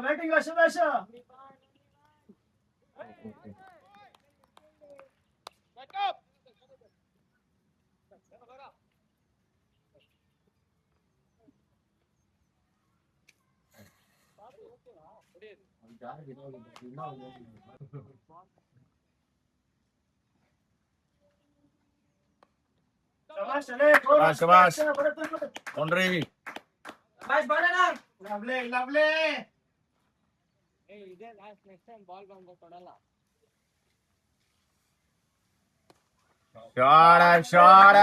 Batting ಶಭಾಷ. ಶಬಾಷ್ boundary. ಶಾಡ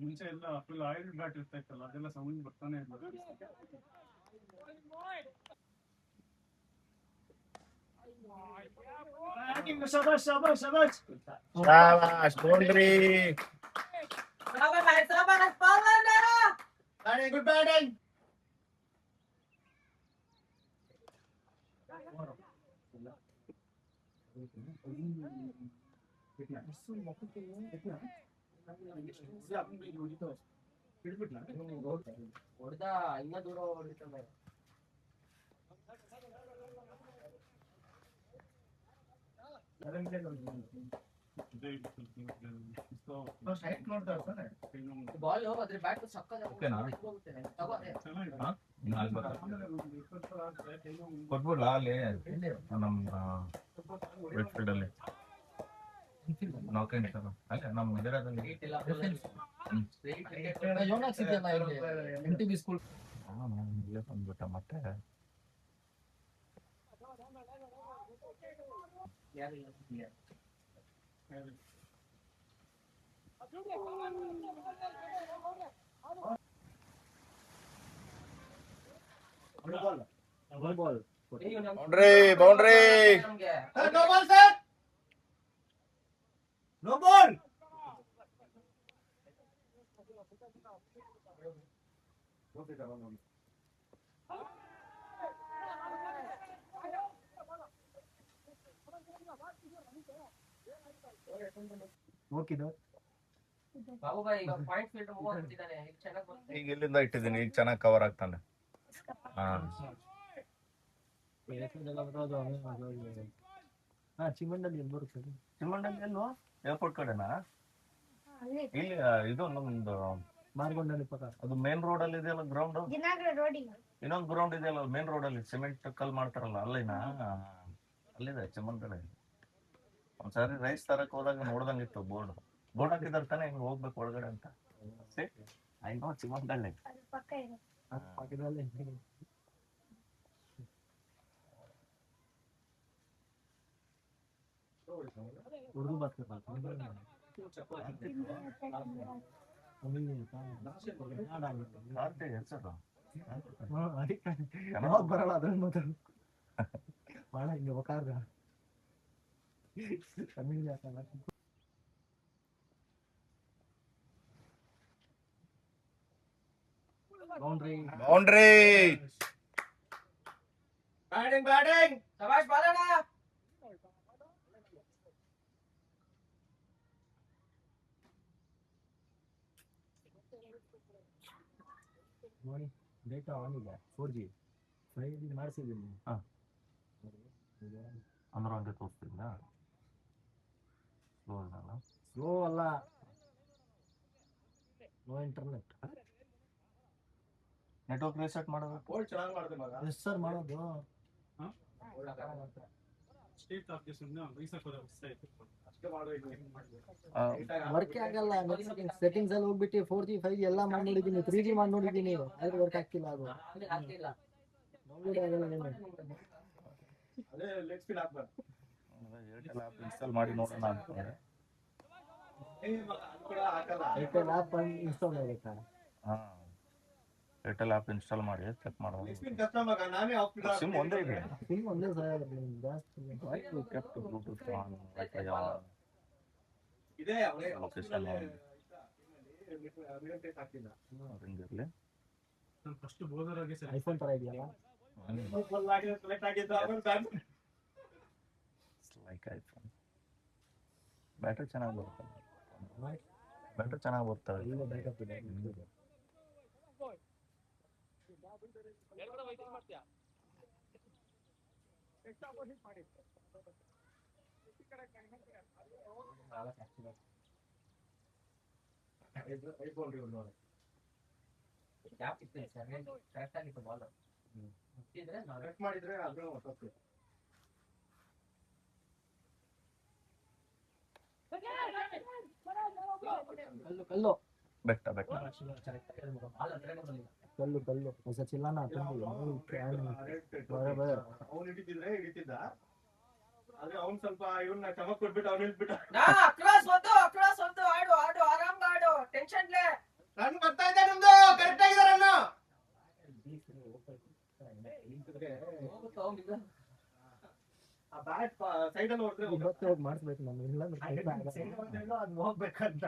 ಮುಂಚೆ ಎಲ್ಲ ಫುಲ್ ಆಯಿಲ್ ಬ್ಯಾಟ್ ಇರ್ತಾ ಇತ್ತಲ್ಲ, ಅದೆಲ್ಲ ಸೌಂಡ್ ಬರ್ತಾನೆ ಇಲ್ಲ. ಶಬಾಷ್ ಶಬಾಷ್ ಶಬಾಷ್ ಶಬಾಷ್ ಬೌಂಡ್ರಿ. Good batting. ಹೊಡೆದ ಇನ್ನ ದೂರ ಹೊಡಿತಾನೆ. ಬಾಲ್ ಅದ್ರ ಬ್ಯಾಟ್ ಕೊಟ್ಬಿಡ್ಲಾ ಅಲ್ಲಿ ನಮ್ಮ ವೆಸ್ಟ್ ಫೀಲ್ಡ್ ಅಲ್ಲಿ ನಾಲ್ಕೈದು ಅಲ್ಲ ನಮ್ಮ ಇದರಲ್ಲಿ ಸ್ಕೂಲ್ ಇಲ್ಲೇ ಬಂದ್ಬಿಟ್ಟ ಮತ್ತೆ. Boundary boundary. No ball. ಈಗ ಇಲ್ಲಿಂದ ಇಟ್ಟಿದ್ದೀನಿ, ಈಗ ಚೆನ್ನಾಗಿ ಕವರ್ ಆಗ್ತಾನೆ. ಚಿಮಂಡಲ್ಲಿ ಬರುತ್ತದೆ. ಚಿಮಂಡಲ್ಲಿ ಎಲ್ಲೋ ಏರ್ಪೋರ್ಟ್ ಕಡೆನಾ? ಇಲ್ಲಿ ಇದು ನಮ್ದು ಮಾರ್ಗೊಂಡಲ್ಲಿ ಪಕ್ಕ ಅದು ಮೇನ್ ರೋಡ್ ಅಲ್ಲಿ ಇದೆಯಲ್ಲ ಗ್ರೌಂಡ್. ಇನ್ನೊಂದು ಗ್ರೌಂಡ್ ಇದೆಯಲ್ಲ ಮೇನ್ ರೋಡ್ ಅಲ್ಲಿ, ಸಿಮೆಂಟ್ ಕಲ್ ಮಾಡ್ತಾರಲ್ಲ ಅಲ್ಲಿನಾ? ಅಲ್ಲಿದೆ ಚಿಮಂಡಳಿ. ಒಂದ್ಸಾರಿ ರೈಸ್ ತರಕ್ ಹೋದಾಗ ನೋಡ್ದಂಗಿತ್ತು ಬೋರ್ಡ್ ಹಾಕಿದಾರೆ ತಾನೆ, ಹಿಂಗ್ ಹೋಗ್ಬೇಕು ಒಳಗಡೆ ಅಂತ. ಚಿಮಂಡಳಿ ಪಕ್ಕದಲ್ಲಿ ಉರ್ದು ಹೆಸರು ಬರಲ್ಲ ಅದನ್ನ ಮಾತ್ರ ಬಾಳ ಹಿಂಗೆ ಒಕಾರ Tamil boundary boundary. Batting batting ಶಬಾಷ್ ಬಾಲಣ್ಣ. ನೋಡಿ ಡೇಟಾ ಆನ್ ಇದೆ 4G 5G ಮಾಡಿಸಿದ್ದೀನಿ. ಅಂದ್ರೆ ಹಂಗೆ ತೋರಿಸ್ತಿಲ್ಲ. ಸ್ಲೋ ಅಲ್ಲ, ನೋ ಇಂಟರ್ನೆಟ್. ನೆಟ್ವರ್ಕ್ ರೀಸೆಟ್ ಮಾಡೋದು. ಚೆನ್ನಾಗಿ ಮಾಡಿದೆ ಮಗ. ಎಸ್ ಸರ್ ಮಾಡೋದು. ವರ್ಕ್ ಆಗಲ್ಲ. ಸೆಟ್ಟಿಂಗ್ಸ್ ಅಲ್ಲಿ ಹೋಗ್ಬಿಟ್ಟು 4G 5G ಎಲ್ಲ ಮಾಡಿ ನೋಡಿದೀನಿ, 3G ಮಾಡಿ ನೋಡಿದೀನಿ, ಆದ್ರೆ ವರ್ಕ್ ಆಗ್ತಿಲ್ಲ. ಅದು ಇನ್ಸ್ಟಾಲ್ ಮಾಡಿ ನೋಡೋಣ ಅಂತ ಏರ್ಟೆಲ್ ಆಪ್ ಇನ್ಸ್ಟಾಲ್ ಆಗಬೇಕಾ? ಏರ್ಟೆಲ್ ಆಪ್ ಇನ್ಸ್ಟಾಲ್ ಮಾಡಿ ಚೆಕ್ ಮಾಡೋದು. ಸಿಮ್ ಒಂದೇ ಇದೆ. ಸಿಮ್ ಒಂದೇ ಸರ್, ಜಾಸ್ತಿ ಬ್ಲೂಟೂತ್ ಆನ್ ಲೊಕೇಶನ್ ರಿಂಗ್ ಇರಲಿ. ನಾನು ಫಸ್ಟ್ ಬೋಲರ್ ಆಗಿ ಐಫೋನ್ ತರ ಇದೆಯಲ್ಲ. ಸೆಲೆಕ್ಟ್ ಆಗಿದ್ದು ಆಮೇಲೆ ಲೈಕ್ ಐಫೋನ್ ಬ್ಯಾಟ್ರಿ ಚೆನ್ನಾಗಿ ಬರ್ತದೆ. ಬ್ಯಾಟ್ರಿ ಚೆನ್ನಾಗಿ ಬರ್ತವೆ. ಒಳ್ಳೆ ಬ್ಯಾಕಪ್ ಇದೆ. ಮಾಡಿದ್ರೆ ಅದು ಹೊಸತ್ತು. ಕಲ್ಲು ಕಲ್ಲು ಬೆಟ್ಟ ಬೆಟ್ಟ ಕಲ್ಲು ಕಲ್ಲು ಹೊಸ ಚಿಲ್ಲನ ಅವ್ನು ಹಿಡಿತಿದ್ದ ಆದ್ರೆ ಅವ್ನು ಸ್ವಲ್ಪ ಇವನ್ನ ಚಮಕ್ ಕೊಟ್ಬಿಟ್ಟು ಅವ್ನು ನಿಲ್ಬಿಟ್ಟ. ಅಕ್ರಾಸ್ ಒಂದು ಆಡು ಆರಾಮ್ ಆಡು ಟೆನ್ಷನ್ ಲೇ. ರನ್ ಬರ್ತಾ ಇದೆ ನಿಮ್ದು ಕರೆಕ್ಟ್ ಆಗಿದೆ ರನ್. ಆ ಬ್ಯಾಟ್ ಸೈಡ್ ಅಲ್ಲಿ ಹೊರಟ್ರೆ ಇವತ್ತು ಹೋಗಿ ಮಾಡಿಸ್ಬೇಕು ನಾನು ಇಲ್ಲ ಅದು ಹೋಗ್ಬೇಕಂತ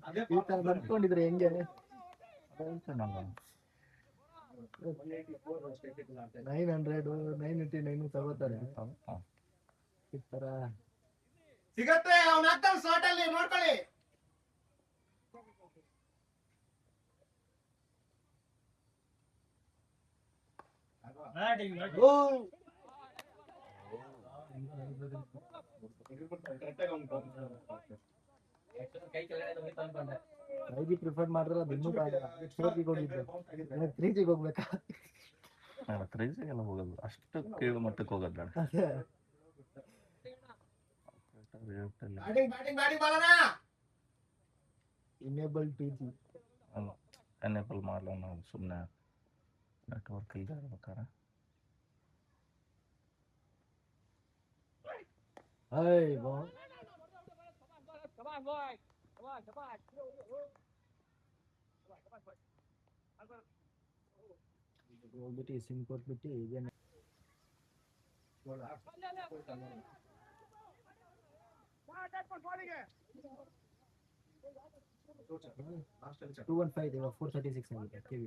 ಅದೇ ಈ ತರ ನಂಬ್ಕೊಂಡಿದ್ರೆ ಹೆಂಗೆ 999 ತಗೋತಾರೆ ಈ ತರ. ಸಿಗತ್ತೆ ಅವ್ನ ಹಾಕ್ತಾನೆ ಶಾರ್ಟ್ ಅಲ್ಲಿ ನೋಡ್ಕೊಳ್ಳಿ. ಐಜಿ ಪ್ರಿಫರ್ ಮಾಡಿದ್ರೆ ಅದು ಇನ್ನೂ ಬೇಡ. 4G ಹೋಗಿದ್ದೆ 3G ಹೋಗ್ಬೇಕಾ? 3G ಎಲ್ಲ ಹೋಗಲ್ಲ, ಅಷ್ಟು ಕೀಳು ಮಟ್ಟಕ್ಕೆ ಹೋಗೋದು ಬೇಡ. ಇನ್ನೇಬಲ್ 2G ಎನೇಬಲ್ ಮಾಡಲ್ಲ ನಾವು, ಸುಮ್ಮನೆ ನೆಟ್ವರ್ಕ್ ಇಲ್ಲದೆ ಇರ್ಬೇಕಾರೆ. ಹೋಗ್ಬಿಟ್ಟು ಸಿಮ್ ಕೊಟ್ಬಿಟ್ಟು ಈಗ 215 ಇವಾಗ 436 ಆಗಿದೆ KV.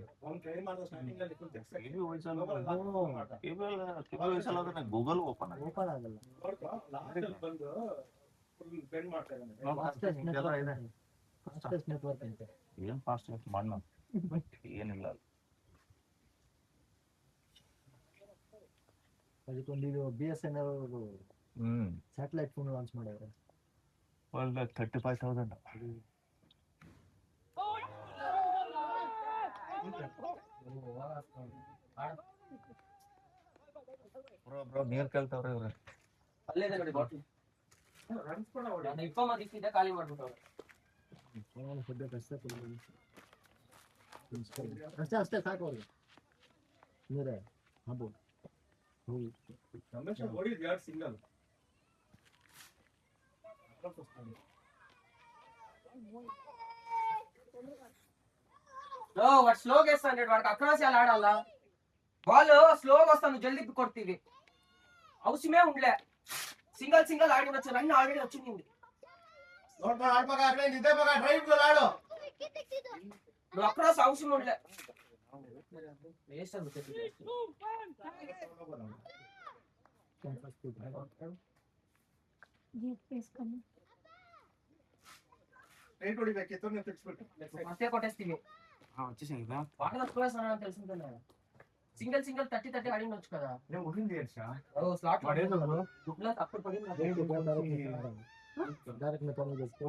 ಗೂಗಲ್ ಓಪನ್ ಆಗಲ್ಲ. ಫಾಸ್ಟೆಸ್ಟ್ ನೆಟ್ವರ್ಕ್ ಅಂತೆ. ಏನ್ ಫಾಸ್ಟ್ ಮಣ್ಣು ಏನಿಲ್ಲ. ಅದಕ್ಕೊಂದು ಇದು BSNL ಸ್ಯಾಟಲೈಟ್ ಫೋನ್ ಲಾಂಚ್ ಮಾಡಿದ್ರೆ 35,000. ಬ್ರೋ ನೀರ್ ಕೇಳ್ತಾವ್ರೆ ಇವ್ರೆ. ಅಲ್ಲೇ ಇದೆ ನೋಡಿ ಬಾಟಲ್. ನಾನು ಇನ್ಫಾರ್ಮ್ ಆಗಿದ್ದೆ ಖಾಲಿ ಮಾಡ್ಬಿಟ್ಟವ್ರೆ. ಅಷ್ಟೇ ಸಾಕು ಅವ್ರಿಗೆ ನೀರೇ ಹಬ್ಬ. ರಮೇಶ್ ಹೊಡಿದ್ 2 ಸಿಂಗಲ್. వాడు స్లోగా వేస్తాడు, వాడికి అక్రాస్ ఎలా ఆడాలా? బాల్ స్లోగా వస్తాను, జల్దీ కొడుతీవి. అవసరమే ఉండలే, సింగల్ ఆడి ఉండొచ్చు. రన్ ఆల్రెడీ వచ్చింది. నువ్వు అక్రాస్ అవసరం ఉండలే. ಮತ್ತೆ కొట్టేస్ತೀವಿ. వాటర్ స్కోర్స్ అన్న తెలిసిందే. సింగల్ 30 ఆడి ఉండొచ్చు కదా. స్లాట్ దుబ్లా అప్పుడు పడింది. డైరెక్ట్ మెకాన్ చేసుకో.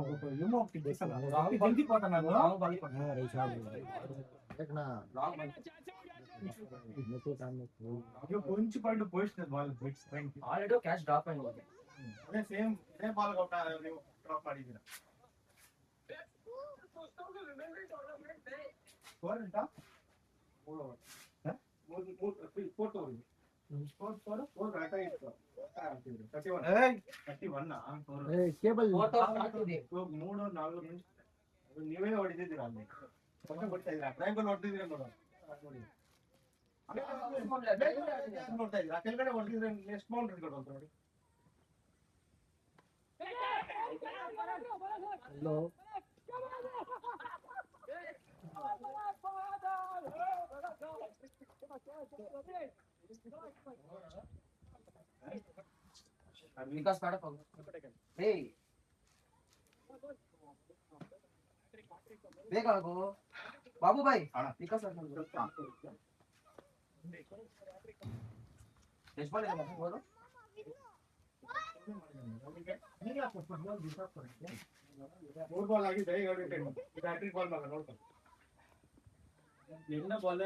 జల్దీ పోతాను లాంగ్ బాల్ కొంచెం పైన position ball already catch drop అయింది. అదే సేమ్ బాల్ డ్రాప్ ಮಾಡಿದ್ದೀರಾ. ಸ್ಕೋರ್ ಅಂತ 3-4 ನಿಮಿಷ ನೀವೇ ಹೊಡಿದಿದ್ದೀರಾ ಅಲ್ಲಿ. ಕೊಡ್ತಾ ಇದ್ದೀರಾ ಟ್ರಯಾಂಗಲ್ ಹೊಡೆದಿದ್ದೀರಾ ನೋಡೋ ನೋಡ್ತಾ ಇದ್ದೀರಾ. ಕೆಳಗಡೆ ಹೊಡೆದಿದ್ರೆ ಎಷ್ಟು ಬೌಂಡ್ರಿ ಕೊಡೋದು ನೋಡಿ. ಹಲೋ ವಿಕಾಸ್ ಬೇಡ ಏಯ್ ಬೇಗ ಆಗು ಬಾಬು ಬಾಯ್ ವಿಕಾಸ್ ಎಷ್ಟು ಬಾಲ್ ಇದೆ ಬೋಲು 3 ಬಾಲ್ ಆಗಿದೆ ಈಗ ಬ್ಯಾಟ್ರಿ ಬಾಲ್ ಮಗ ನೋಡ್ಕೊ ಎನ್ನ ಬಾಲ್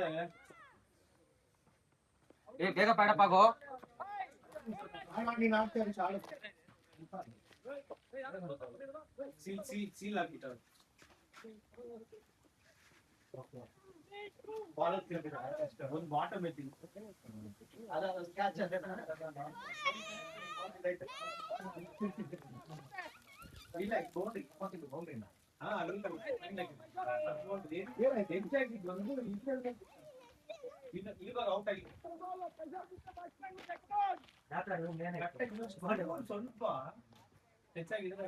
ಏ ಬೇಗ ಬೇಡಪ್ಪ ಆಗು ನೀನು ಆಗ್ತಾರೆ ಶಾಲೆ ಸೀಲ್ ಹಾಕಿಟ್ಟಾರೆ ಬಾಲ್ ಒಂದು ಬಾಟಮ್ ಐತಿ ಇಲ್ಲ ಬೌಂಡ್ರಿ ಬೌಂಡ್ರಿನ ಇವಾಗ ಔಟ್ ಆಗಿ ಸ್ವಲ್ಪ ಹೆಚ್ಚಾಗಿದ್ರೆ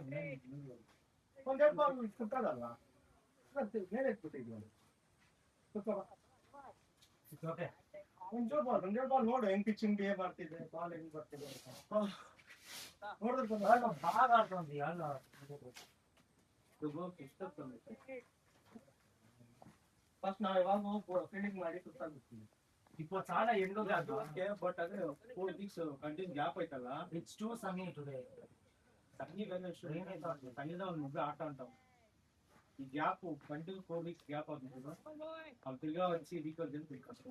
ಒಂದೆರಡು ಬಾಲ್ ಸುತ್ತದಲ್ಲ ಮತ್ತೆ ಮೇಲೆ ಬಿಟ್ಟಿದ್ವಿ ಒಂಚೂರು ಬಾಲ್ ನೋಡು ಹೆಂಗ್ ಪಿಚ್ಚಿಂಗ್ ಬಿಹೇವ್ ಮಾಡ್ತಿದ್ದೆ ಬಾಲ್ ಹೆಂಗ್ ಬರ್ತಿದೆ ನೋಡಿದ್ರೆ ಫಸ್ಟ್ ನಾವ್ ಯಾವಾಗ ಫೀಲ್ಡಿಂಗ್ ಮಾಡಿ ಸುತ್ತಾಗ್ಬಿಡ್ತೀವಿ ಬಟ್ ಅದೇ 4 weeks ಕಂಟಿನ್ಯೂ ಗ್ಯಾಪ್ ಐತಲ್ಲ It's too sunny today. ಸಂಗೀತ ಒಂದು ಮುಗ್ಗ ಆಟ ಅಂತಾವ ಈ ಗ್ಯಾಪ್ ಕಂಟಿನ್ಯೂ 4 weeks ಗ್ಯಾಪ್ ಆಗ್ಬಿಟ್ಟು ಅವ್ರು ತಿರ್ಗಾ ಹಚ್ಚಿ ವೀಕರ್ ಜನ ತಿಳ್ಕೊಳ್ತಾರೆ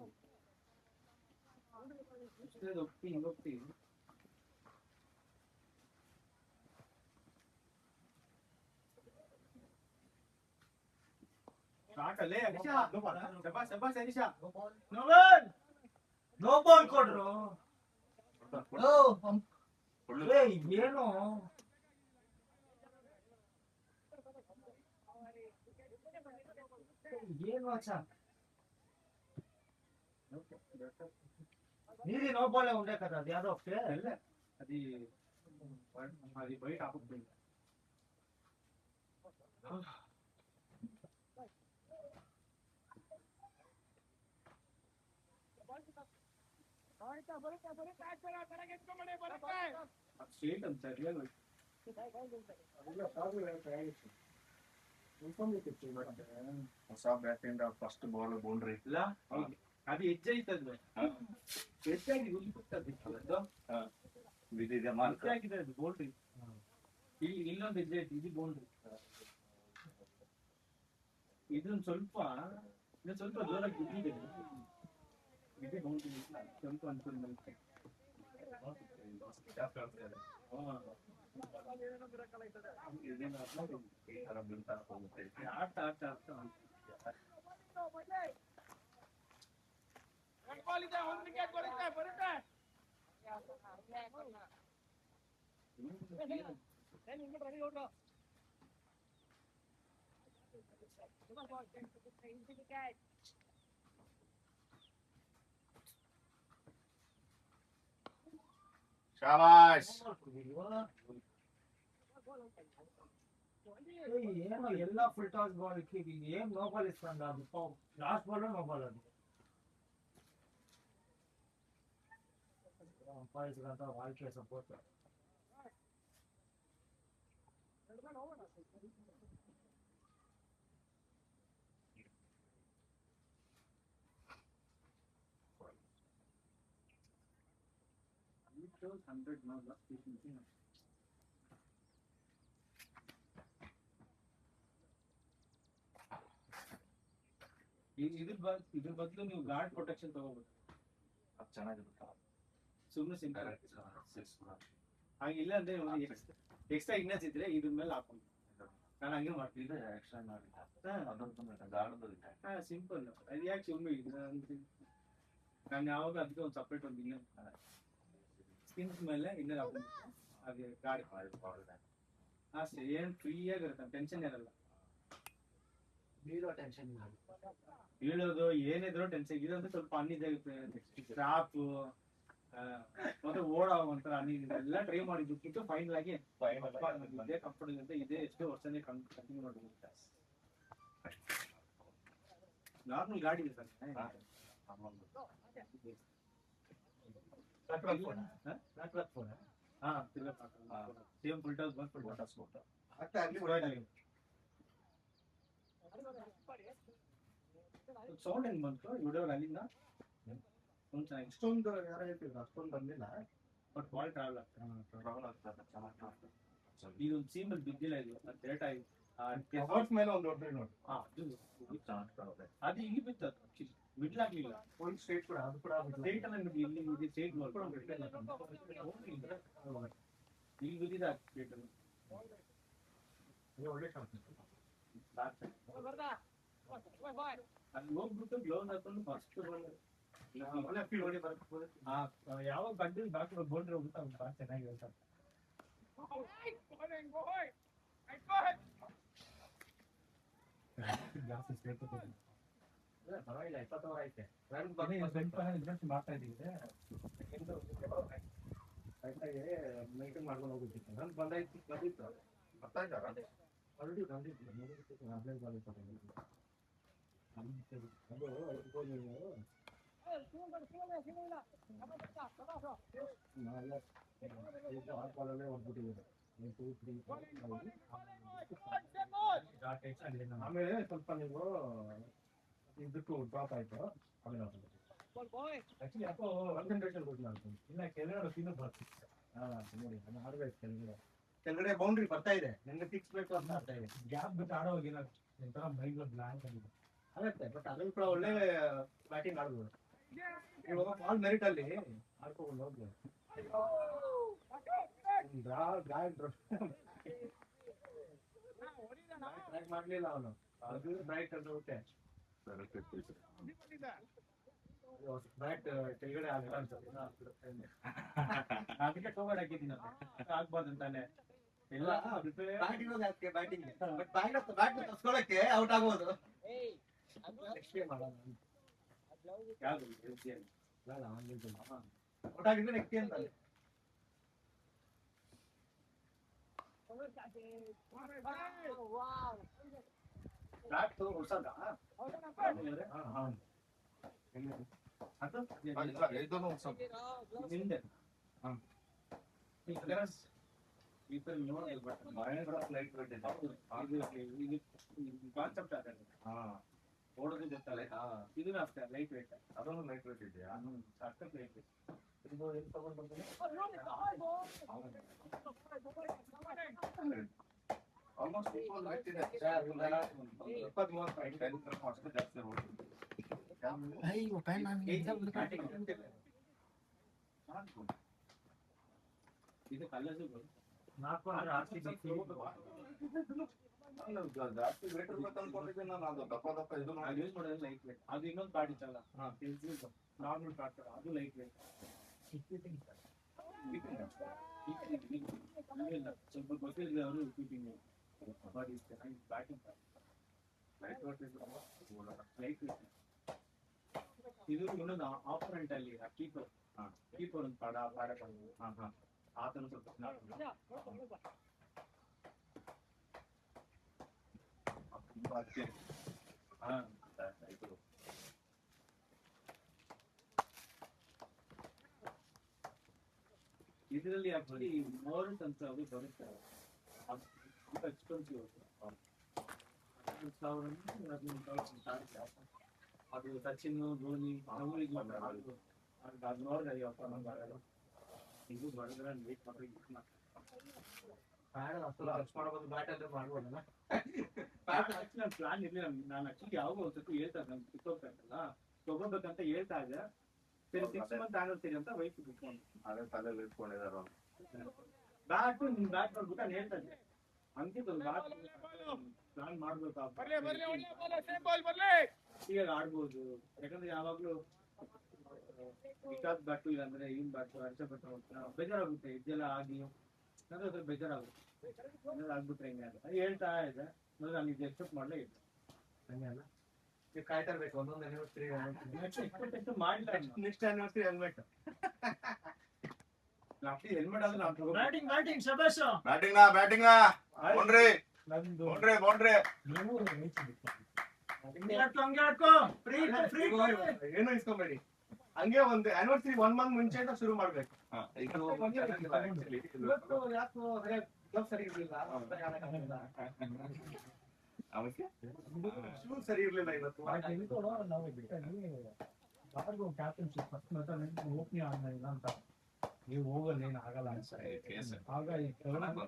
ಹೋಗ್ತಿ ಹಿಂಗೋಗ್ತಿ ಸ್ಟಾರ್ಟಲ್ಲೇ ಅನಿಶಾ ಶಬಾಸ್ ಅನಿಶಾ ನೋ ಬಾಲ್ ಕೊಡ್ರು ಏನು ಏನು ಅಚ್ಚಾ ನೀರಿ ನೋ ಬಾಲ್ ఉండే కదా అది యాదో ఒకటే అది అది బయట ఆపుతుంది స్ట్రేట్ ಅಂತ ರಿಯಲ್ ಹೊಸ ಬ್ಯಾಟಿಂದ ಫಸ್ಟ್ ಬಾಲ್ ಬೌಂಡ್ರಿ ಇಲ್ಲ ಅದು ಹೆಚ್ಚಾಯ್ತದ ಹೆಚ್ಚಾಗಿ ಉಳಿಸುತ್ತದೆ ಹೆಚ್ಚಾಗಿದೆ ಅದು ಬೌಂಡ್ರಿ ಇಲ್ಲಿ ಇನ್ನೊಂದು ಹೆಜ್ಜೆ ಐತಿ ಇದು ಬೌಂಡ್ರಿ ಇದೊಂದು ಸ್ವಲ್ಪ ಜೋರಾಗಿ ಬಿದ್ದಿದೆ ಇದು ಬೌಂಡ್ರಿ ಸ್ವಲ್ಪ ಅನ್ಕೊಂಡು ಆಟ ಆಟ ಆಟ ಶಾಬಾಷ್ ಏನೋ ಎಲ್ಲ ಫುಲ್ ಟಾಸ್ ಬಾಲ್ ಏನ್ ನೋ ಬಾಲ್ ಇಸ್ಕೊಂಡ ಅದು ಲಾಸ್ಟ್ ಬಾಲ್ ನೋ ಬಾಲ್ ಅದು ಅಂಪಾಯರ್ಸ್ಗಂತ வாழ்க்கை ಸಪೋರ್ಟ್ ಇದ್ರ ಬದಲು ನೀವು ಗಾರ್ಡ್ ಪ್ರೊಟೆಕ್ಷನ್ ತಗೋಬೇಕು ಅದು ಚೆನ್ನಾಗಿರುತ್ತೆ ಸುಮ್ಮನೆ ಸಿಂಪಲ್ ಹಾಗಿಲ್ಲ ಅಂದ್ರೆ ಎಕ್ಸ್ಟ್ರಾ ಇಗ್ನೆಸ್ ಇದ್ರೆ ಇದ್ರ ಮೇಲೆ ಹಾಕೊಂಡು ನಾನು ಹಂಗೆ ಮಾಡ್ತೀನಿ ಸಿಂಪಲ್ ಅದು ಯಾಕೆ ಸುಮ್ಮನೆ ನಾನು ಯಾವಾಗ ಅದಕ್ಕೆ ಒಂದು ಸಪ್ರೇಟ್ ಒಂದು ಇನ್ನರ್ ಸ್ಕಿನ್ ಮೇಲೆ ಇನ್ನರ್ ಹಾಕೊಂಡು ಅದೇ ಗಾಡಿ ಅಷ್ಟೇ ಏನು ಫ್ರೀಯಾಗಿರುತ್ತೆ ಟೆನ್ಷನ್ ಇರಲ್ಲ ಬೀಳೋ ಟೆನ್ಷನ್ ಬೀಳೋದು ಏನಿದ್ರು ಟೆನ್ಷನ್ ಇದಂದ್ರೆ ಸ್ವಲ್ಪ ಅನ್ನಿದಾಗುತ್ತೆ ಸ್ಟಾಪ್ ಮತ್ತೆ ಓಡೋ ಒಂಥರ ಎಲ್ಲ ಟ್ರೈ ಮಾಡಿ ಬಿಟ್ಬಿಟ್ಟು ಫೈನಲ್ ಆಗಿ ಇದೇ ಕಂಫರ್ಟಬಲ್ ಅಂತ ಇದೇ ಎಷ್ಟೋ ವರ್ಷನೇ ಕಂಟಿನ್ಯೂ ಮಾಡಬಹುದು ನಾರ್ಮಲ್ ಗಾಡಿ ಇದೆ ಸರ್ ಸೇಮ್ ಫುಲ್ ಟಾಸ್ ಬಂದು ಫುಲ್ ಟಾಸ್ ಸೌಂಡ್ ಹೆಂಗ್ ಬಂತು ವಿಡಿಯೋ ಅಲ್ಲಿಂದ ಒಂದು ಚೆನ್ನಾಗಿ ಇಷ್ಟೊಂದು ಯಾರು ಹೇಳ್ತಿದ್ರು ಅಷ್ಟೊಂದು ಬಂದಿಲ್ಲ. ಬಟ್ ಬಾಲ್ ಟ್ರಾವೆಲ್ ಆಗ್ತದೆ. ಇದೊಂದು ಸೀಮಲ್ಲಿ ಬಿದ್ದಿಲ್ಲ ಇದು ಅದು ಡೇಟ್ ಆಯ್ತು ಕವರ್ಸ್ ಮೇಲೆ ಒಂದು ಹೊಡೆದ್ರಿ ನೋಡಿ. ಅದು ಇಲ್ಲಿ ಬಿತ್ತು ಮಿಡ್ಲ್ ಆಗ್ಲಿಲ್ಲ ಒಂದು ಸ್ಟೇಟ್ ಕೂಡ ಅದು ಕೂಡ ಸ್ಟೇಟ್ ಅನ್ನ ಇಲ್ಲಿ ಸ್ಟೇಟ್ ಇಲ್ಲಿ ಬಿದ್ದಿದೆ ಸ್ಟೇಟ್ ಒಳ್ಳೆ ಶಾಟ್. ಅಲ್ಲಿ ಹೋಗ್ಬಿಟ್ಟು ಗ್ಲೌಸ್ ಹಾಕೊಂಡು ಫಸ್ಟ್ ಯಾವಾಗ ಬಂದಿದ್ದು ಡಾಕ್ಟರ್ ಬೋಲ್ಡ್ರೆ ಹೋಗ್ಬಿಟ್ಟು ಅವ್ನು ಭಾಳ ಚೆನ್ನಾಗಿ ಹೇಳ್ತಾರೆ. ಜಾಸ್ತಿ ಸ್ಟೇಟ್ ಪರವಾಗಿಲ್ಲ 20 ಓವರ್ ಐತೆ. ಮಾಡ್ತಾ ಇದ್ದೀವಿ ಮೈಂಟೈನ್ ಮಾಡ್ಕೊಂಡು ಹೋಗ್ಬಿಟ್ಟಿತ್ತು. ನಾನು ಬಂದಿತ್ತು ಬರ್ತಾ ಇದ್ದಾರ ಆಲ್ರೆಡಿ ಬಂದಿತ್ತು ಆಮೇಲೆ ಸ್ವಲ್ಪ ನೀವು ಇದಕ್ಕೂ ಡ್ರಾಪ್ ಆಯ್ತು. ಆಮೇಲೆ ಆಕ್ಚುಲಿ ಯಾಕೋ ಕಾನ್ಸಂಟ್ರೇಷನ್ ಕೊಟ್ಟು ಮಾಡ್ತೀನಿ. ಇಲ್ಲ ಕೆಳಗಡೆ ತಿನ್ನೋ ಬರ್ತಿತ್ತು. ನೋಡಿ ನಾನು ಆಡ್ಬೇಕು ಕೆಳಗಡೆ ಬೌಂಡ್ರಿ ಬರ್ತಾ ಇದೆ. ನನಗೆ ಫಿಕ್ಸ್ ಬೇಕು ಅಂತ ಆಗ್ತಾ ಇದೆ. ಗ್ಯಾಪ್ ಬಿಟ್ಟು ಆಡೋ ಹೋಗಿಲ್ಲ ಒಂಥರ ಮೈಂಡ್ ಬ್ಲಾಂಕ್ ಆಗಿದೆ. ಆಗುತ್ತೆ ಬಟ್ ಅದ್ರಲ್ಲಿ ಕೂಡ ಒಳ್ಳೆ ಬ್ಯಾಟಿಂಗ್ ಆಡ್ಬೋದು. ಇವಾಗ ಬಾಲ್ ಮೆರಿಟ್ ಅಲ್ಲಿ ಆಡ್ಕೊಂಡು ಹೋಗ್ಬೋದು. ಮಾಡ್ಲಿಲ್ಲ ಅವನು ಅದು ಬ್ರೈಟ್ ಅಂತ ಬಿಟ್ಟೆ ಬ್ರೈಟ್ ಕೆಳಗಡೆ ಅದಕ್ಕೆ ಟೋಗಡ್ ಹಾಕಿದ್ದೀನಿ ಆಗ್ಬಾರ್ದಂತಾನೆ ಎಲ್ಲ ಬ್ಯಾಟಿಂಗ್ ಬ್ಯಾಟ್ ತರ್ಸ್ಕೊಳಕ್ಕೆ ಔಟ್ ಆಗ್ಬೋದು. ಯಾವ್ದು ಔಟ್ ಆಗಿದ್ರೆ ನೆಕ್ಸ್ಟ್ ಅಂತ ಬ್ಯಾಟ್ ಹೊಸದ ಹಿಂದೆ ಕಾನ್ಸೆಪ್ಟ್ ಆಗಲ್ಲ ಓಡೋದು ಗೊತ್ತಲ್ಲ ಇದನ್ನ ಅಷ್ಟೇ ಲೈಟ್ ವೇಟ್ ಅದೊಂದು ಲೈಟ್ ವೇಟ್ ಇದೆಯಾ? ಸಖತ್ ಲೈಟ್ ವೇಟ್ ಇದು ಎಲ್ಲಿ ತಗೊಂಡು ಬಂದ್ರೆ ಆಲ್ಮೋಸ್ಟ್ ಈಕ್ವಲ್ ವೇಟ್ ಇದೆ. 20-30 ಅಷ್ಟು ಜಾಸ್ತಿ ಇದು ಕಲ್ಲದು ಜಾಸ್ತಿ ವೇಟ್ ಇರ್ಬೇಕು ಅನ್ಕೊಂಡಿದ್ದೆ ನಾನು. ಅದು ದಪ್ಪ ದಪ್ಪ ಇದು ಯೂಸ್ ಮಾಡೋದು ಲೈಟ್ ವೇಟ್. ಅದು ಇನ್ನೊಂದು ಕಾರ್ಡ್ ಇತ್ತಲ್ಲ ನಾರ್ಮಲ್ ಕಾರ್ಡ್ ಅದು ಲೈಟ್ ವೇಟ್. ಸ್ವಲ್ಪ ಗೊತ್ತಿಲ್ಲ ಅವರು keeping batting light weight light weight. ಇದು ಇನ್ನೊಂದು ಆಪೋನೆಂಟ್ ಅಲ್ಲಿ ಕೀಪರ್ ಒಂದು ಪಾಡ ಆತನ ಸ್ವಲ್ಪ ಇದರಲ್ಲಿ ಆಕ್ಚುಲಿ ಮೋರ್ಸ್ ಅಂತ ಅದು ಬರುತ್ತೆ. ಎಕ್ಸ್ಪೆನ್ಸಿವ್ ಅದು ಸಚಿನ್ ಧೋನಿ ಅದು ನೋಡಿದ್ರೆ ಇದು ಬರೆದ್ರೆ ವೇಟ್ ಮಾಡ್ಬೋದಲ್ಲ. ಪ್ಲಾನ್ ಇರ್ಲಿಲ್ಲ. ನಾನು ಆಕ್ಚುಲಿ ಯಾವಾಗ ಒಂದ್ಸತಿ ಹೇಳ್ತಾ ಇದ್ದೆ ನಮ್ಗೆ ಕಿತ್ತೋಗ್ತಾ ಇತ್ತಲ್ಲ ತಗೋಬೇಕಂತ ಹೇಳ್ತಾ ಇದ್ದೆ. ಸರಿ 6 ಮಂತ್ ಆನಿವರ್ಸರಿ ಅಂತ ವೈಫ್ ಬಿಟ್ಕೊಂಡು ಅದೇ ತಲೆಯಲ್ಲಿ ಇಟ್ಕೊಂಡಿದಾರ. ಬ್ಯಾಟ್ ನೋಡ್ಬಿಟ್ಟು ನಾನು ಹೇಳ್ತಾ ಇದ್ದೆ ಅಂಕಿತ್ ಒಂದು ಬ್ಯಾಟ್ ಪ್ಲಾನ್ ಮಾಡ್ಬೇಕು ಈಗ ಆಡ್ಬೋದು. ಯಾಕಂದ್ರೆ ಯಾವಾಗ್ಲೂ ವಿಕಾಸ್ ಬ್ಯಾಟು ಇಲ್ಲಾಂದ್ರೆ ಇನ್ ಬ್ಯಾಟು ಹರ್ಷ ಬ್ಯಾಟು ಬೇಜಾರಾಗುತ್ತೆ. ಇದೆಲ್ಲ ಆಗಿ ನಂಗೆ ಅದ್ರ ಬೇಜಾರಾಗುತ್ತೆ. ಆಗ್ಬಿಟ್ರೆ ಹಿಂಗೆ ಅಂತ ಹೇಳ್ತಾ ಇದೆ. ನಾನು ಇದು ಎಕ್ಸೆಪ್ಟ್ ಮಾಡಲೇ ಇಲ್ಲ. ಹಂಗೆ ಅಲ್ಲ ನೀವು ಕಾಯ್ತಾ ಇರ್ಬೇಕು. ಒಂದೊಂದು ಆನಿವರ್ಸರಿ ಮಾಡಿಲ್ಲ. ನೆಕ್ಸ್ಟ್ ಆನಿವರ್ಸರಿ ಹೆಲ್ಮೆಟ್ ಹೆಲ್ಮೆಟ್ ಆದ್ರೆ ನಾವು ಬ್ಯಾಟಿಂಗ್ ಶಬಾಷ್ ಬ್ಯಾಟಿಂಗ್ ಬೌಂಡ್ರಿ ನಂದು ಬೌಂಡ್ರಿ ಏನು ಇಸ್ಕೊಂಬೇಡಿ. ಹಂಗೆ ಒಂದು ಆನಿವರ್ಸರಿ 1 ಮಂತ್ ಮುಂಚೆ ಅಂತ ಶುರು ಮಾಡ್ಬೇಕು. ಇವತ್ತು ಯಾಕೋ ಸರಿ ಇರ್ಲಿಲ್ಲ, ಶೂ ಸರಿ ಇರ್ಲಿಲ್ಲ ಇವತ್ತು. ಓಪನಿಂಗ್ ಆಗಲಿಲ್ಲ ಅಂತ ನೀವು ಹೋಗಲ್ಲ, ಏನು ಆಗಲ್ಲ ಆಗ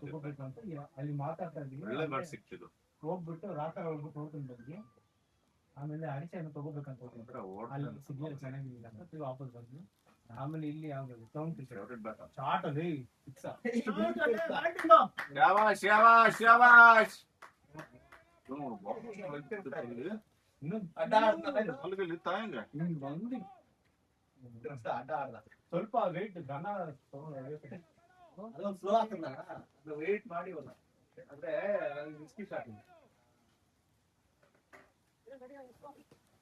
ತಗೋಬೇಕಂತ ಅಲ್ಲಿ ಮಾತಾಡ್ತಾ ಇದ್ದೀವಿ. ಹೋಗ್ಬಿಟ್ಟು ರಾತ್ರಿ ಹೋಗ್ಬಿಟ್ಟು ಹೋಗ್ತೀನಿ ಬಂದ್ವಿ. ಆಮೇಲೆ ಅಡಿಕೆ ಹಣ್ಣು ತಗೋಬೇಕಂತ ಹೋಗ್ತೀನಿ, ಅಲ್ಲಿ ಸಿಗ್ನಲ್ ಚೆನ್ನಾಗಿಲ್ಲ ಅಂತ ವಾಪಸ್ ಬಂದ್ವಿ. ಆಮೇಲೆ ಇಲ್ಲಿ ಯಾವ್ದು ಸೌಂಡ್ ಚಾಟ್ ಅಲ್ಲಿ ಸ್ವಲ್ಪ ವೇಟ್ ಘನ ಅದೊಂದು ಸ್ಲೋ ಆಗ್ತದ, ಅದು ವೇಟ್ ಮಾಡಿ ಅಂದ್ರೆ ರಿಸ್ಕಿ ಸ್ಟಾರ್ಟ್.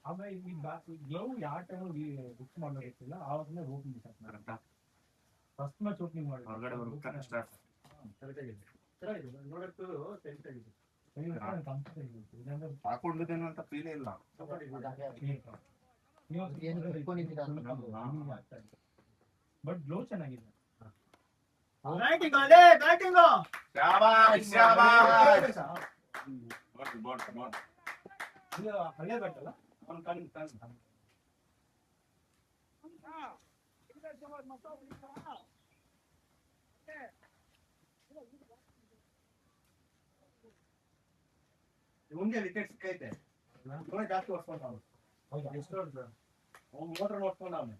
ಆಮೇಲೆ ಈ ಗ್ಲೌ ಯಾವ ಟೈಮ್ ಬುಕ್ ಮಾಡೋದಿಲ್ಲ, ಆವಾಗಲೇ opening start. First match opening ಮಾಡಿ ಹಾಕೊಂಡಿದ್ದೇನೆ ಅಂತ ಫೀಲ್ ಇಲ್ಲ. ಬಟ್ ಗ್ಲೋ ಚೆನ್ನಾಗಿದೆ. ಹಳೆ ಬ್ಯಾಟಲ್ಲ ಅವ್ನು ಕಣ್ ಮುಂದೆ ವಿಕೆಟ್ ಸಿಕ್ಕೈತೆ, ಜಾಸ್ತಿ ಹೊಡ್ಸ್ಕೊಂಡ ಅವ್ನು. ಎಷ್ಟು ಅವ್ನು ಮೋಟ್ರ್ ನೋಡ್ಕೊಂಡ ಅವನು.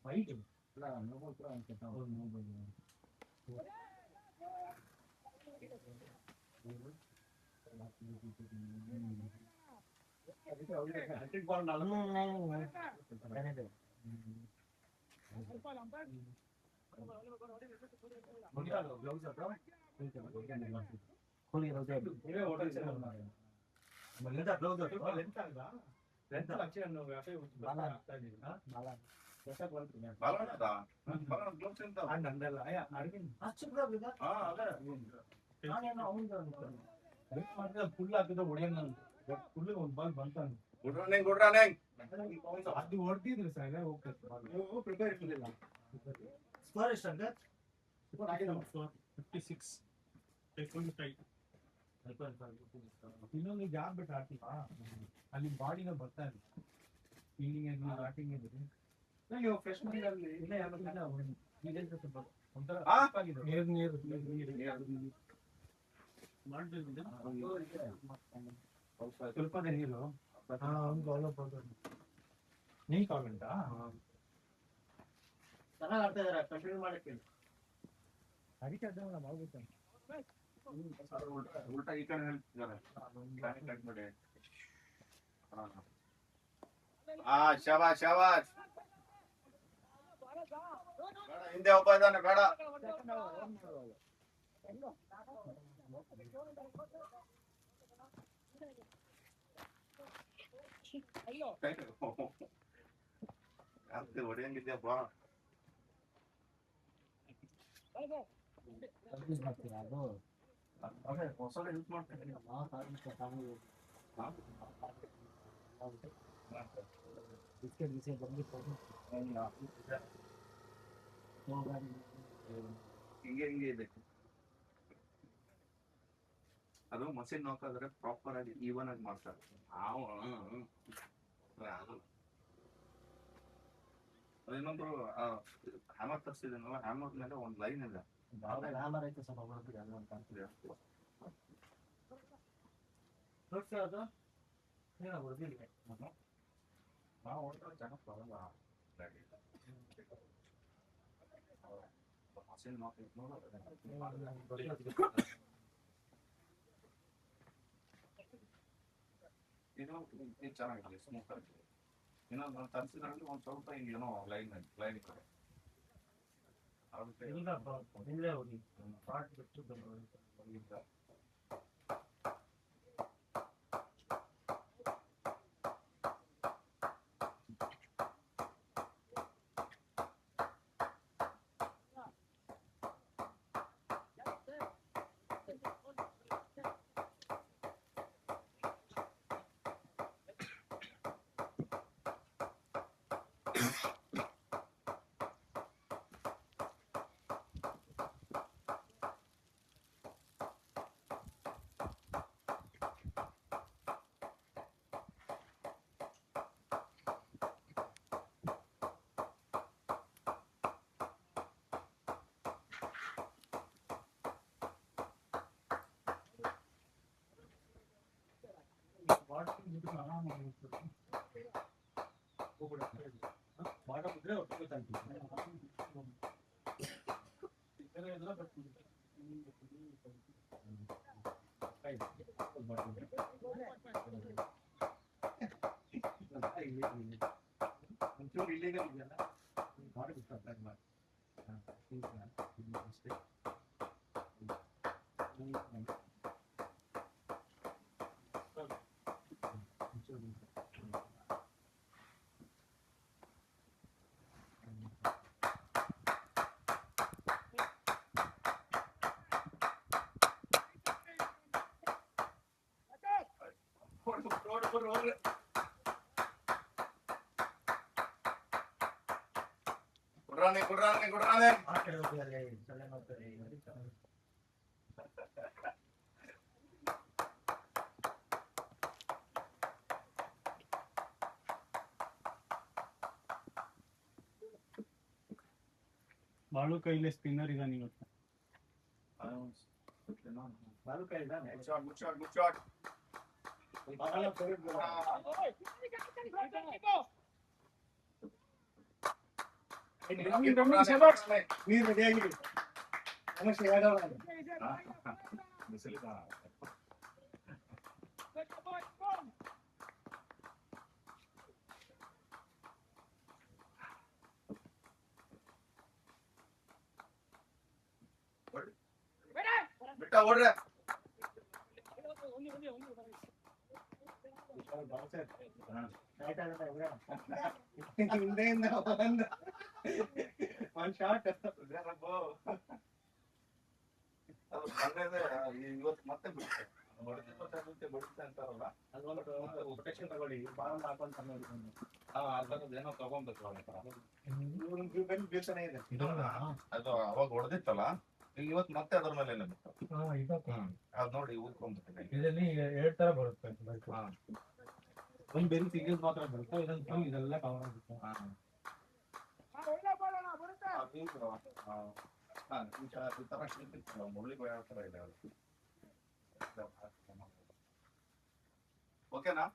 ವೈಟ್ ಫುಲ್ ಹಾಕಿದ ಹೊಡೆಯನ್ನ ಫುಲ್ ಒಂದ್ ಬಾಲ್ ಬಂತಾನೆ. ಅದು ಹೊಡೆದಿದ್ರು ಸರ್ ಹೋಗ್ತದೆ, ಪ್ರಿಪೇರ್ ಇರ್ಲಿಲ್ಲ. ಸ್ಕೋರ್ ಎಷ್ಟು ಅಂದ್ರೆ 56. ಇನ್ನೊಂದು ಜಾಬ್ ಬಿಟ್ಟು ಆಡ್ತೀವ, ಅಲ್ಲಿ ಬಾಡಿನ ಬರ್ತಾ ಇದೆ ಫೀಲ್ಡಿಂಗ್ ಬ್ಯಾಟಿಂಗ್ ಇದ್ರೆ. ನೀವು ಫ್ರೆಶ್ ಮೈಂಡಲ್ಲಿ ಇಲ್ಲ ಯಾರಿಲ್ಲ ಒಂಥರ ಸ್ವಲ್ಪದೇ ನೀರು ನೀರು ಕಾಗಂಟಾ ಚೆನ್ನಾಗಿ ಆಡ್ತಾ ಇದಾರೆ, ಕಂಟಿನ್ಯೂ ಮಾಡಕ್ಕೆ ಅದಕ್ಕೆ ಅದನ್ನ ಮಾಡ್ಬೇಕು. ಉಲ್ಟಾ ಈ ಕಡೆ ಹೇಳ್ತಿದ್ದಾರೆ. ಶಾಬಾಷ್ ಶಾಬಾಷ್. ಹಿಂದೆ ಒಬ್ಬ ಇದ್ದಾನೆ, ಬೇಡ. ಹೊಡೆಯಂಗಿದ್ಯಪ್ಪ. ಹೊಸ ಯೂಸ್ ಮಾಡ್ತೀನಿ. ಹಿಂಗೆ ಇದೆ ಅದು. ಮಷಿನ್ ನೋಡಿದ್ರೆ ಪ್ರಾಪರ್ ಆಗಿ ಈವನ್ ಆಗಿ ಮಾಡ್ತಾರೆ. ಇನ್ನೊಂದು ಹ್ಯಾಮರ್ ತರಿಸಿದನಲ್ಲ, ಹ್ಯಾಮರ್ ಮೇಲೆ ಒಂದು ಲೈನ್ ಇದೆ. ಇದು ಚೆನ್ನಾಗಿದೆ, ಸ್ಮೂತ್ ಆಗಿ. ಇನ್ನೊಂದು ತರಿಸಿದ್ರಲ್ಲಿ ಒಂದು ಸ್ವಲ್ಪ ಹಿಂಗೇನೋ ಲೈನ್ ಇದೆ. ಒಂಚೂರು ಇಲ್ಲಿಗಲ್ ಇದೆಯಲ್ಲ ಮಾಡಿ ಬಿಡ್ತಾರೆ. ಕುಡ್ರಾನೆ ಬಾಳು ಕೈಲಿ ಸ್ಪಿನ್ನರ್ ಇದಾನೆ ಇವತ್ತು. ಬಾಳು ಕೈ ಇದ್ದಾನೆ. ನೀರು ರೆಡಿಯಾಗಿದೆ. ನಮಸ್ತೆ ಯಾದವ್. ಬಿಟ್ಟ ಓಡ್ರೆ ಹಿಂದೆಯಿಂದ ಬಂದ ಒಂದ್ ಶಾಟ್ ಇವತ್ತು ಮತ್ತೆ ಬಿಡುತ್ತೆ ಬಿಡುತ್ತೆ ಅಂತಾರಲ್ಲ, ಅದೊಂದು ಪ್ರೊಟೆಕ್ಷನ್ ತಗೊಳ್ಳಿ. ಬಾಳ ಹಾಕೊಂತ ಏನೋ ತಗೊಂಡ್ಬೇಕು. ಬೀಳ್ತಾನೆ ಇದೆ ಅದು ಅವಾಗ ಹೊಡೆದಿತ್ತಲ್ಲ, ಇವತ್ತು ಮತ್ತೆ ಅದ್ರ ಮೇಲೆ ಅದ್ ನೋಡಿ ಊದ್ಕೊಂಡ್ಬಿಟ್ಟಿದೆ. ಇದರಲ್ಲಿ 2 ತರ ಬರುತ್ತೆ. ಒಂದ್ ಬೇರೆ ಸಿಂಗಲ್ಸ್ ಮಾತ್ರ ಬರುತ್ತೆ, ಇದೊಂದು ಇದೆಲ್ಲ ಕವರ್ ಆಗುತ್ತೆ. ಓಕೆನಾ?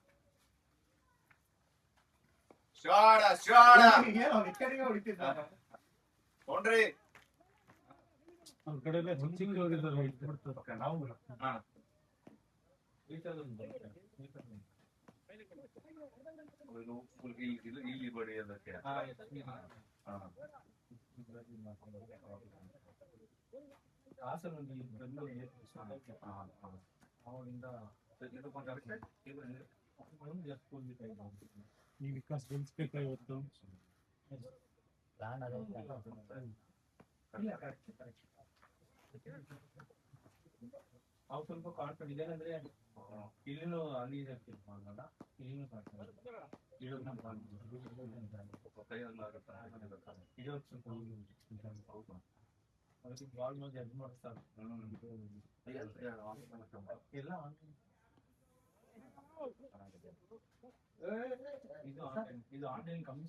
ನೋಡ್ರಿ ಅವ್ರ ಕಡೆ ನಾವು ಇಲ್ಲಿ ಬಡಿ ಅದಕ್ಕೆ ಈ ವಿಕಾಸ್ ಗೆಲ್ಸ್ಬೇಕಾ ಇವತ್ತು? ಅವ್ರು ಸ್ವಲ್ಪ ಕಾನ್ಫಿಡೆಂಟ್ ಇದೆ ಅಂದ್ರೆ ಇಲ್ಲಿನೂ ಅಲ್ಲಿ ಮಾಡೋಣ, ಇಲ್ಲಿನೂ ಬಾಲ್ ನೋಡಿ ಜಡ್ಜ್ ಮಾಡಿಸ್ತಾರೆ ಎಲ್ಲ. ಇದು ಆನ್ಲೈನ್ ಕಮ್ಮಿ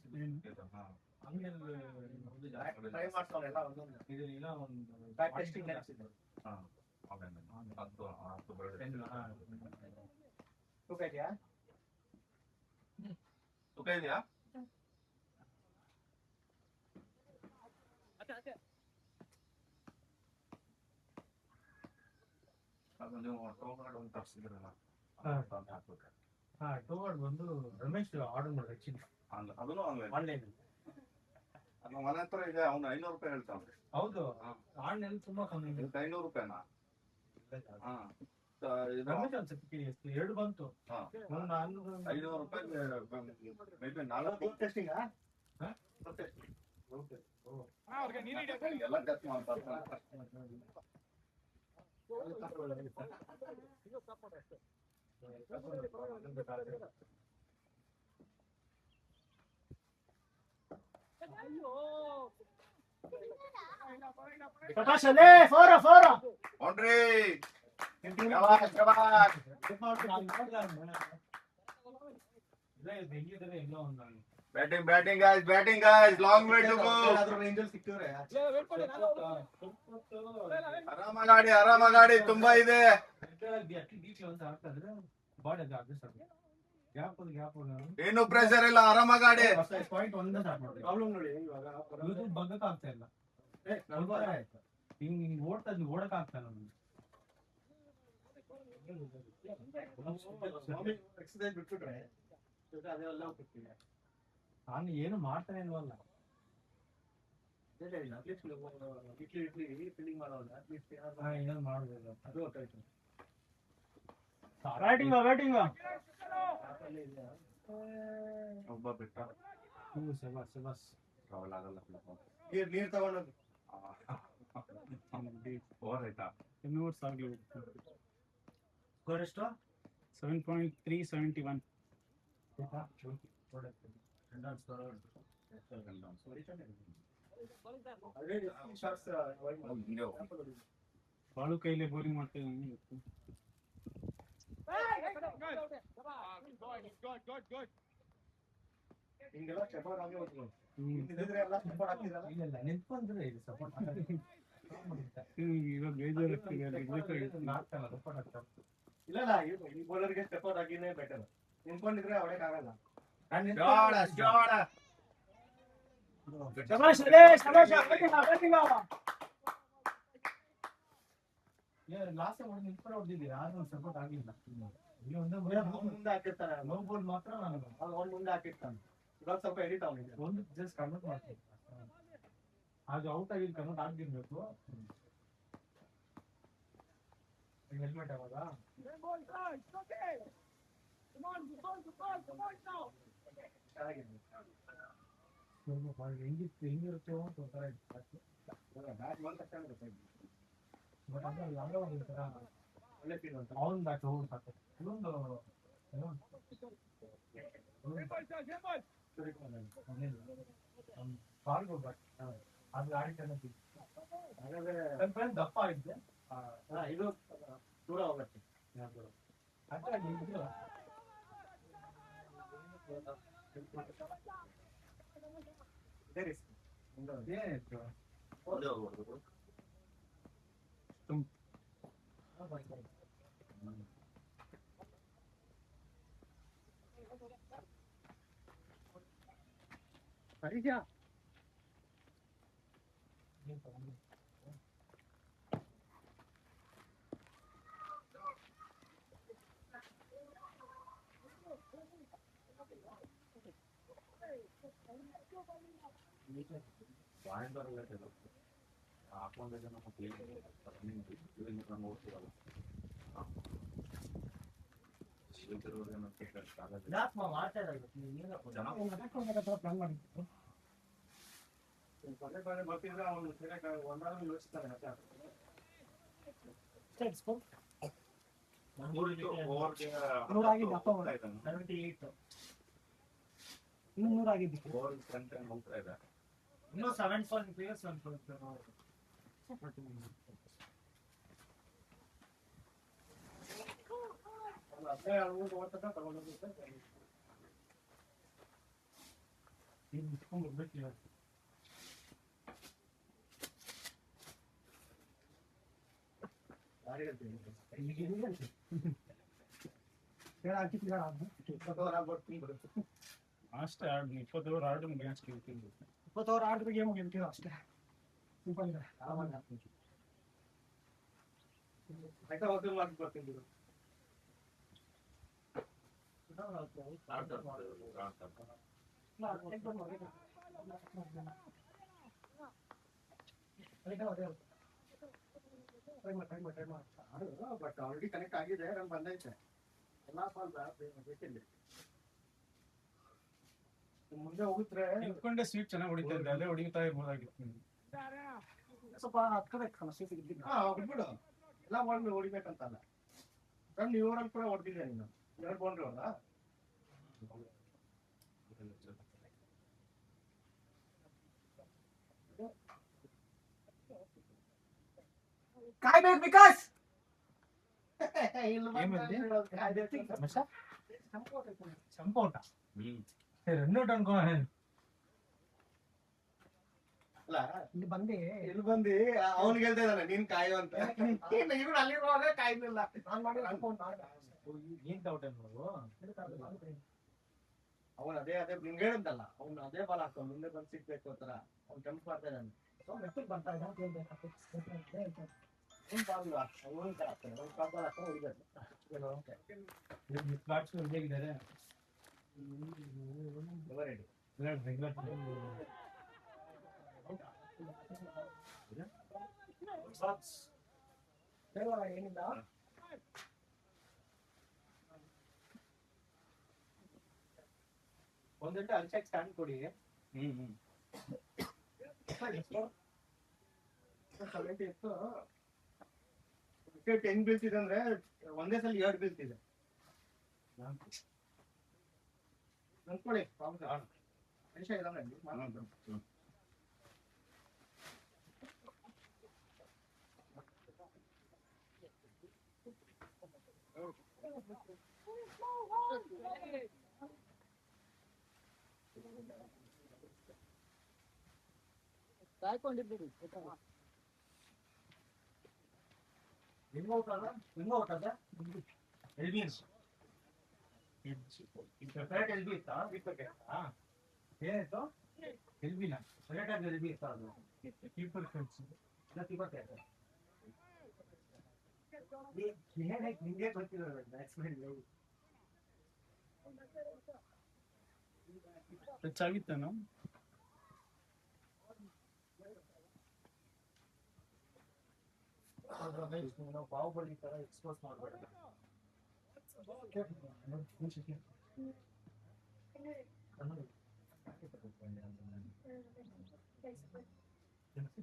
ತೂಕ ಇದೆಯಾ? ಅದು ನೀವು ಟೋಗಾರ್ಡ್ ಒಂದು ತರಿಸಿದ್ರಲ್ಲ, ಟೋಗಾರ್ಡ್ ಬಂದು ರಮೇಶ್ ಆರ್ಡರ್ ಮಾಡಿದ್ರೆ ಅದನ್ನು ಆನ್ಲೈನ್ ಅದು ಮನೆ ಹತ್ರ ಇದೆ. ಅವ್ನು 500 ರೂಪಾಯಿ ಹೇಳ್ತಾನೆ. ಹೌದು, ಆನ್ಲೈನ್ ತುಂಬಾ ಕಮ್ಮಿ. 500 ರೂಪಾಯಿನಾ? ರಮೇಶ್ ಅನ್ಸುತ್ತೆ 2 ಬಂತು. 500 ರೂಪಾಯಿ ಮೇಬಿ 4 ಟೆಸ್ಟಿಂಗ್ ಎಲ್ಲ ಟೆಸ್ಟ್ ಮಾಡ್ತಾರೆ. ನೋಡ್ರಿ batting guys long way to go. ಆರಾಮಾಗಿ ತುಂಬಾ ಇದೆ. ಗ್ಯಾಪ್ ಏನು ಪ್ರೆಷರ್ ಇಲ್ಲ, ಆರಾಮಾಗಿ ಆಡಿ. ಪಾಯಿಂಟ್ ಒಂದೇ ಸ್ಟಾರ್ಟ್ ಮಾಡಿ. ಪ್ರಾಬ್ಲಮ್ ನೋಡಿ ಇವಾಗ ಯೂಟ್ಯೂಬ್ ಬಗ್ಗಕ್ಕೆ ಆಗ್ತಾ ಇಲ್ಲ. ಆಯ್ತು ಹಿಂಗ್ ಓಡ್ತಾ ಇದ್ವಿ, ಓಡಕ್ ಆಗ್ತಾ ಇಲ್ಲ ನಮ್ಗೆ. ಎಕ್ಸರ್ಸೈಸ್ ಬಿಟ್ಬಿಟ್ರೆ ಅದೆಲ್ಲ ಹೋಗ್ತಿಲ್ಲ. ನಾನು ಏನು ಮಾಡ್ತಾನೆ ಇಲ್ವಲ್ಲ. ಇಡ್ಲಿ ಫೀಲಿಂಗ್ ಮಾಡೋಲ್ಲ. ಇನ್ನೊಂದು ಮಾಡೋದಿಲ್ಲ, ಅದು ಗೊತ್ತಾಯ್ತು. ಬ್ಯಾಟಿಂಗ್ ಒಬ್ಬ ಬಿಟ್ಟ ಶಬಾಸ್ ನೀರ್ ತಗೊಂಡು ಓವರ್ ಆಯ್ತಾ? ಸ್ಕೋರ್ ಎಷ್ಟು? 7.371. ಬಾಳು ಕೈಲೇ ಬೌಲಿಂಗ್ ಮಾಡ್ತೇವೆ. ಹಿಂಗೆಲ್ಲ ಸಪೋರ್ಟ್ ಆಗೇ ಹೋಗ್ತೀವಿ. ಎಲ್ಲ ಸಪೋರ್ಟ್ ಆಗ್ತಿದಲ್ಲ. ಇಲ್ಲ ನಿಂತ್ಕೊಂಡ್ರೆ ಇದು ಸಪೋರ್ಟ್ ಇವಾಗ ಬೇಜಾರಾಗ್ತಿದೆ. ಇಲ್ಲ ಈ ಬೌಲರ್ಗೆ ಸಪೋರ್ಟ್ ಆಗಿನೇ ಬೆಟರ್. ನಿಂತ್ಕೊಂಡಿದ್ರೆ ಹೊಡೆಯಕ್ ಆಗಲ್ಲ. ಲಾಸ್ಟ್ ನಿಂತ್ಕೊಂಡು ಹೊಡೆದಿದ್ದೀರಾ, ಆದ್ರೂ ಸಪೋರ್ಟ್ ಆಗಿಲ್ಲ. ಇಲ್ಲಿ ಮುಂದೆ ಹಾಕಿರ್ತಾನೆ, ನೋ ಬೋಲ್ ಮಾತ್ರ ನನಗೆ ಅವ್ನು ಮುಂದೆ ಹಾಕಿರ್ತಾನೆ. ಇವಾಗ ಸ್ವಲ್ಪ ಎಡಿಟ್ ಅವನಿಗೆ ಒಂದು ಜಸ್ಟ್ ಕನ್ವರ್ಟ್ ಮಾಡ್ತೀನಿ. ಅದು ಔಟ್ ಆಗಿದ್ದು ಕನ್ವರ್ಟ್ ಆಗಿರ್ಬೇಕು. ಹೆಲ್ಮೆಟ್ ಅವಾಗ ಹೆಂಗಿರುತ್ತೆ ಅಂತ ಒಂಥರ ಬ್ಯಾಟ್ ಬಂದ ತಕ್ಷಣ ಬಟ್ ಅಂದ್ರೆ ಯಾವುದೋ ಒಂದು ಥರ ಒಳ್ಳೆ ಫೀಲ್ ಅಂತ. ಅವ್ನು ಬ್ಯಾಟ್ ಹೋಗಿ ಸಾಕು. ಇನ್ನೊಂದು ಬಾಲ್ಗಳು ಬಟ್ ಅದು ಆಡಿದ್ದಾನೆ. ಹಾಗಾದ್ರೆ ದಪ್ಪ ಆಗಿದ್ದೆ, ಇದು ದೂರ ಹೋಗುತ್ತೆ. ಇನ್ನೂ 7 ಪ್ಲೇಯರ್ಸ್ ಅಷ್ಟೇ 20 ಓವರ್ ಆಡಿದ್ರೆ ಮ್ಯಾಚ್ ಗೆಲ್ತೀವಿ. 20 ಓವರ್ ಆಡಿದ್ರೆ ಗೇಮ್ ಗೆಲ್ತೀವಿ ಅಷ್ಟೇ. ಸಿಂಪಲ್ ಇದೆ. ಬಟ್ ಆಲ್ರೆಡಿ ಕನೆಕ್ಟ್ ಆಗಿದೆ, ನಾನು ಬಂದೈತೆ ಎಲ್ಲಾ ಬಾಲ್ ಬೇಕಿಲ್ಲ. ಮುಂದೆ ಹೋಗಿದ್ರೆ ನಿಂತ್ಕೊಂಡೆ ಸ್ವೀಟ್ ಚೆನ್ನಾಗಿ ಹೊಡಿತಾ ಇದ್ದೆ, ಅಲ್ಲೇ ಹೊಡಿತಾ ಇರ್ಬೋದಾಗಿತ್ತು. ಸ್ವಲ್ಪ ಹತ್ಕೋಬೇಕು ಸ್ವೀಟ್ ಇದ್ದಿದ್ದು. ಬಿಟ್ಬಿಡು, ಎಲ್ಲಾ ಬಾಲ್ ಹೊಡಿಬೇಕಂತಲ್ಲ. ನಾನು ಇವರಲ್ಲಿ ಕೂಡ ಹೊಡೆದಿದ್ದೆ. ನೀನು 2 ಬೌಂಡ್ರಿ ಅಲ್ಲ. ಕಾಯ್ಬೇಕು ವಿಕಾಸ್. ಸಂಪೋಟ ರನ್ನೌಟ್ ಅನ್ಕೋ. ಅಲ್ಲ ಇಲ್ಲಿ ಬಂದು ಇಲ್ಲಿ ಬಂದು ಅವ್ನಿಗೆ ಹೇಳ್ತಾ ಇದ್ದಾನೆ ನೀನ್ ಕಾಯೋ ಅಂತ. ಇವ್ರು ಅಲ್ಲಿರುವಾಗ ಕಾಯ್ಲಿಲ್ಲ. ನಾನು ಮಾಡಿ ಅನ್ಕೊಂಡು ಏನ್ ಔಟ್ ನೋಡು ಅವನು ಅದೇ ನಿಮ್ಗೆ ಹೇಳಿದ್ದಲ್ಲ ಅವ್ನು ಅದೇ ಬಾಲ್ ಹಾಕ್ತಾವ ಮುಂದೆ ಬಂದು ಸಿಗ್ಬೇಕು ಅಂತಾರ ಅವ್ನು ಜಂಪ್ ಮಾಡ್ತಾ ಇದ್ದಾನೆ ಮೆಟ್ಟಿಗೆ ಬರ್ತಾ ಇದ್ದಾನೆ ಹೇಗಿದ್ದಾರೆ ಏನಿಲ್ಲ ಒಂದೆಂಟು ಅಲ್ಚಾಕ್ ಸ್ಟ್ಯಾಂಡ್ ಕೊಡಿ ವಿಕೆಟ್ ಹೆಂಗ್ ಬೀಳ್ತಿದೆ ಅಂದ್ರೆ ಒಂದೇ ಸಲ 2 ಬೀಳ್ತಿದೆ ಅಂದ್ಕೊಳ್ಳಿ ಮನುಷ್ಯ ಇದಾನೆ ಕಾಯ್ಕೊಂಡಿದ್ದೀರಿ ಏನಾಯ್ತು ಎಲ್ಬಿನ ಸರಿಯಾಗಿ ಎಲ್ಬಿ ಇರ್ತಾ ಅದು ಕೀಪರ್ ನಿಂಗೆ ಗೊತ್ತಿಲ್ಲ ಬ್ಯಾಟ್ಸ್ಮನ್ ಟಚ್ ಆಗಿತ್ತೇನೋ ಬಾಹುಬಲಿ ತರ ಎಕ್ಸ್ಪೋಸ್ ಮಾಡಬೇಡ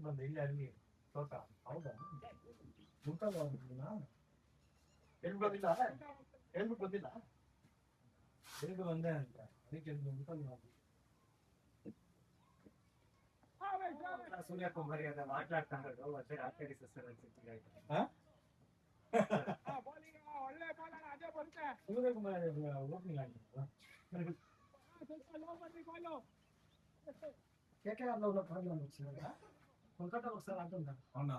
ಬಂದ ಇಲ್ಲಿ ಅಲ್ಲಿ ತೋಟ ಹೌದಾ ಹೇಳ್ಬೋದಿಲ್ಲ ಹೇಳ್ಬಿಟ್ಟು ಬಂದಿಲ್ಲ ಹೇಳ್ದು ಬಂದೆ ಅಂತ ಅದಕ್ಕೆ ಸೂರ್ಯಕುಮಾರಿ ಅಂತ ಮಾತಾಡ್ತಾರೆ ಸೂರ್ಯಕುಮಾರಿ ಓಪನಿಂಗ್ ಆಗಿಲ್ಲ ಕೋಲ್ಕತ್ತಾ ఒకసారి ఆడుతుంటా అవునా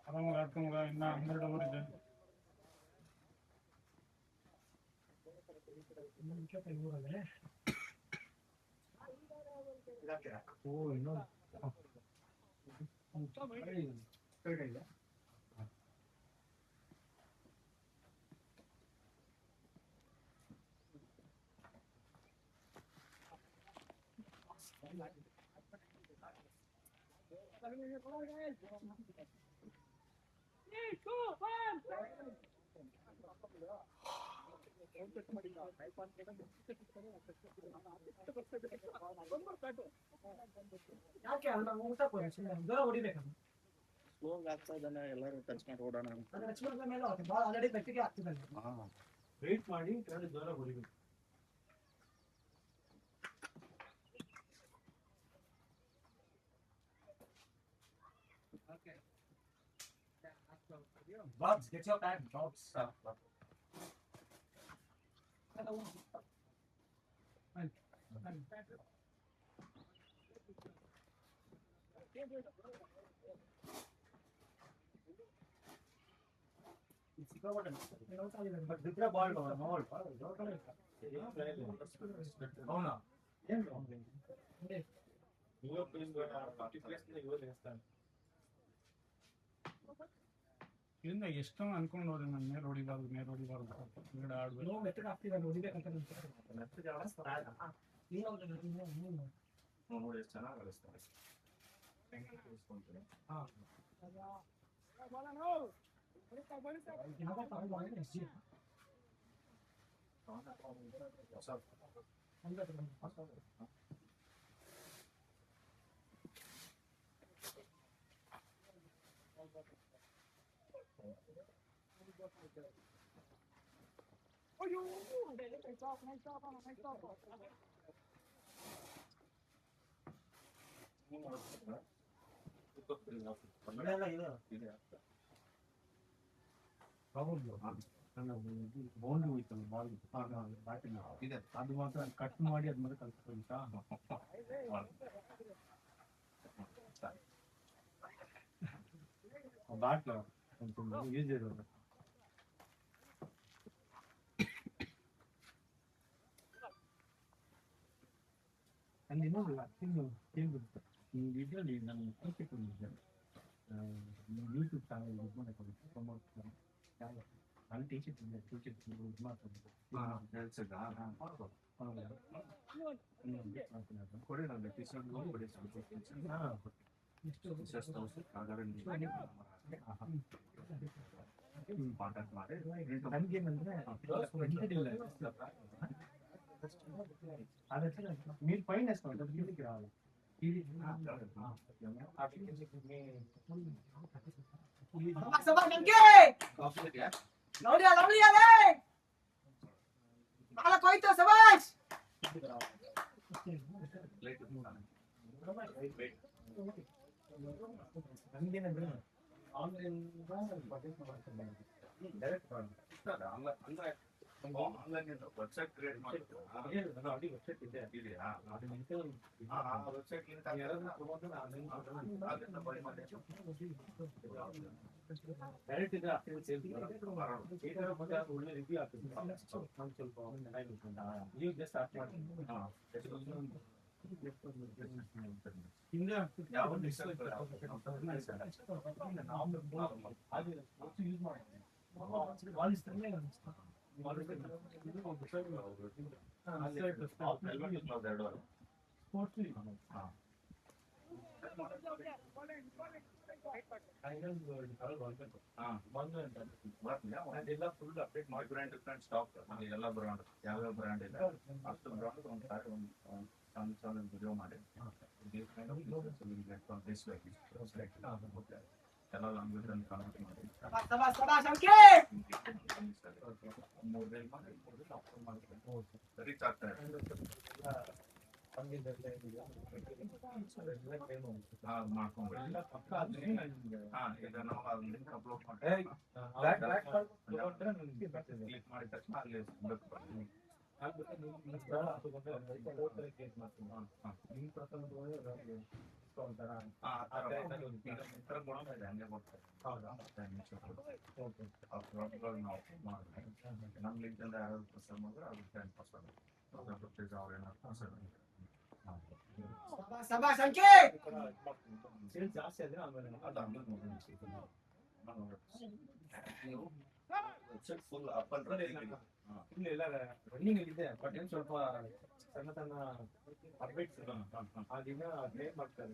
ಆರಾಮಾಗಿ ಆಡ್ಕೊಂಡ ಇನ್ನ 12 ಓವರ್ ಇದೆ ಓ ಇನ್ನೂ ಯಾಕೆ ಅಲ್ಲ ಊಟ ದೂರ ಹೊಡಿಬೇಕಲ್ಲ ಸ್ಲೋಗ್ ಆಗ್ತಾ ಇದ್ದಾನೆ ಎಲ್ಲರೂ ಟಚ್ ಮಾಡಿ ಓಡೋಣ ಟಚ್ ಮಾಡಿದ ಮೇಲೆ ಬಾಲ್ ಆಲ್ರೆಡಿ ಗಟ್ಟಿಗೆ ಆಗ್ತಿದ್ದಾನೆ ವೇಟ್ ಮಾಡಿ ಕೆಳಗೆ ದೂರ ಹೊಡಿಬೇಕು Bugs, get your bag, dogs. But different ball, no ball. అవునా ఏం అంటే యువ ప్లేస్ ద్వారా 40 ప్లేస్ యువ చేస్తాను ಇದನ್ನ ಎಷ್ಟೋ ಅನ್ಕೊಂಡು ಹೋದ್ರೆ ನಾನು ಮೇಲೆ ಹೊಡಿಬಾರ್ದು ಹಿಂಗಡೆ ಆಡ್ಬೇಕು ನೋ ಮೆತ್ತಗೆ ಆಗ್ತಿದೆ ಹೊಡಿಬೇಕಂತ ಮೆತ್ತಗೆ ನೋಡಿ ಎಷ್ಟು ಚೆನ್ನಾಗಿ ಆಡಿಸ್ತಾರೆ ಇದೆ ಹೌದು ನನ್ನ ಬೌಂಡ್ರಿ ಹೋಯ್ತಲ್ಲ ಬಾಲ್ ಬ್ಯಾಟಿಂಗ್ ಇದೆ ಅದು ಮಾತ್ರ ಕಟ್ ಮಾಡಿ ಅದ್ ಮೇಲೆ ಕಲ್ತ್ಕೊಳ್ತಾ ಬ್ಯಾಟ್ ಈಸಿ ಇರೋದು. ಅಲ್ಲಿ ಇನ್ನೊಂದು ಇದರಲ್ಲಿ ನಾನು ಕ್ರಿಕೆಟ್ ಯೂಟ್ಯೂಬ್ ಚಾನಲ್ ಇದು ಮಾಡಕ್ಕೆ ಪ್ರಮೋಟ್ ಅಲ್ಲಿ ಟೀಚರ್ ಕ್ರಿಕೆಟ್ ಇದು ಮಾಡ್ಕೊಂಡು ಕೊಡಿ ನಾನು ಟೀಚರ್ ಕೊಡಿ ಕಾಂಟ್ಯಾಕ್ಟ್ ಮಾಡಿ ನನ್ಗೇನಂದ್ರೆ మీరు పైన వేసుకోండి అది కిందికి రావాలి ನನ್ಗೇನಂದ್ರೆ online direct online website create ಮಾಡಿ ವೆಬ್ಸೈಟ್ ಇದೆ ಇದೆಯಾ ವೆಬ್ಸೈಟ್ ಡೈರೆಕ್ಟ್ ಇದೆ ಒಳ್ಳೆ ರಿವ್ಯೂ ಆಗ್ತದೆ ನಾನು ಸ್ವಲ್ಪ ನೀವು ಜಸ್ಟ್ ಸ್ಟಾರ್ಟ್ ಮಾಡಿ ಹಿಂದೆ ಯಾವ ಯೂಸ್ ಮಾಡಿ ಅದೆಲ್ಲ ಫುಲ್ ಅಪ್ಡೇಟ್ ಮಾಡಿ ಡಿಫ್ರೆಂಟ್ ಸ್ಟಾಕ್ ಎಲ್ಲ ಬ್ರಾಂಡ್ ಯಾವ್ಯಾವ ಬ್ರಾಂಡ್ ಇದೆ ಅಷ್ಟು ಬ್ರಾಂಡ್ ಒಂದು ಸಣ್ಣ ವಿಡಿಯೋ ಮಾಡಿ ಎಲ್ಲ ಲ್ಯಾಂಗ್ವೇಜ್ ಅನ್ನು ಕನ್ವರ್ಟ್ ಮಾಡಿ ರೀಚ್ ಆಗ್ತಾ ಇದೆ. ಈಗ ನಾವು ಲಿಂಕ್ ಅಪ್ಲೋಡ್ ಮಾಡಿ ಕ್ಲಿಕ್ ಮಾಡಿದ ತಕ್ಷಣ ಅಲ್ಲಿ ನಮ್ಮ ಲಿಂಕ್ ಇಂದ ಯಾರು ಪರ್ಸನ್ ಮಾಡಿದ್ರೆ ಅದು 10% ಅವ್ರು ಏನಾದ್ರು ಸೇಲ್ ಜಾಸ್ತಿ ಆದ್ರೆ ಆಮೇಲೆ ಅದು ನೀವು website full up and running ಇಲ್ಲ ರನ್ನಿಂಗ್ ಇದೆ ಬಟ್ ಏನು ಸ್ವಲ್ಪ ಸಣ್ಣ ಸಣ್ಣ ಅಪ್ಡೇಟ್ಸ್ ಆಗಿನ ಅಪ್ಡೇಟ್ ಮಾಡ್ತಾರೆ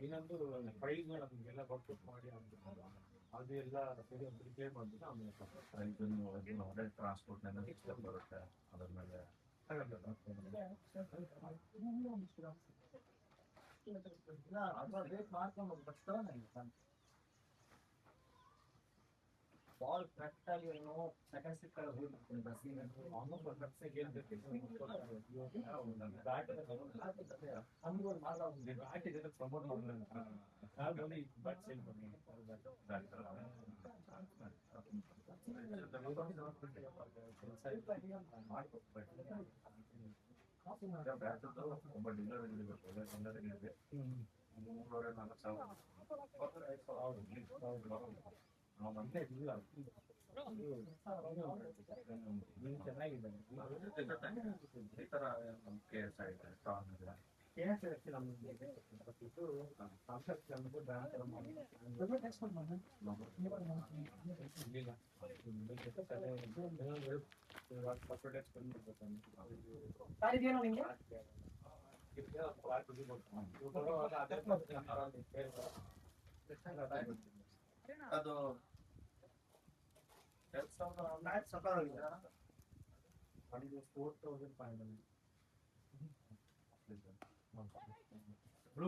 ಇನ್ನೊಂದು ಫೈಲ್ ನಮಗೆಲ್ಲ ವರ್ಕೌಟ್ ಮಾಡಿ ಅದು ಎಲ್ಲ ಪ್ರಿಪೇರ್ ಮಾಡಿಬಿಟ್ಟು ಆಮೇಲೆ ಟ್ರಾನ್ಸ್ಪೋರ್ಟ್ ಬರುತ್ತೆ ಅದ್ರ ಮೇಲೆ ಬಾಲ್ ಕರೆಕ್ಟ್ ಆಗಿ ಸೆಕೆಂಡ್ ಸಿಕ್ ಹೋಗ್ಬಿಡ್ತೀನಿ ಬಸ್ಸಿಗೆ ಆಲ್ಮೋಸ್ಟ್ ಒಂದು ಬಸ್ಸಿಗೆ ಬ್ಯಾಟ್ ಇದೆ ಪ್ರಮೋಟ್ ಮಾಡಲ್ಲ ಬ್ಯಾಟ್ ಸೇಲ್ ಮಾಡಿ ಒಬ್ಬ ಡೀಲರ್ ಇರಬೇಕು $300-400 ಚೆನ್ನಾಗಿದೆ ಈ ತರ ಕೇಸ್ ಆಗಿದೆ ಅದು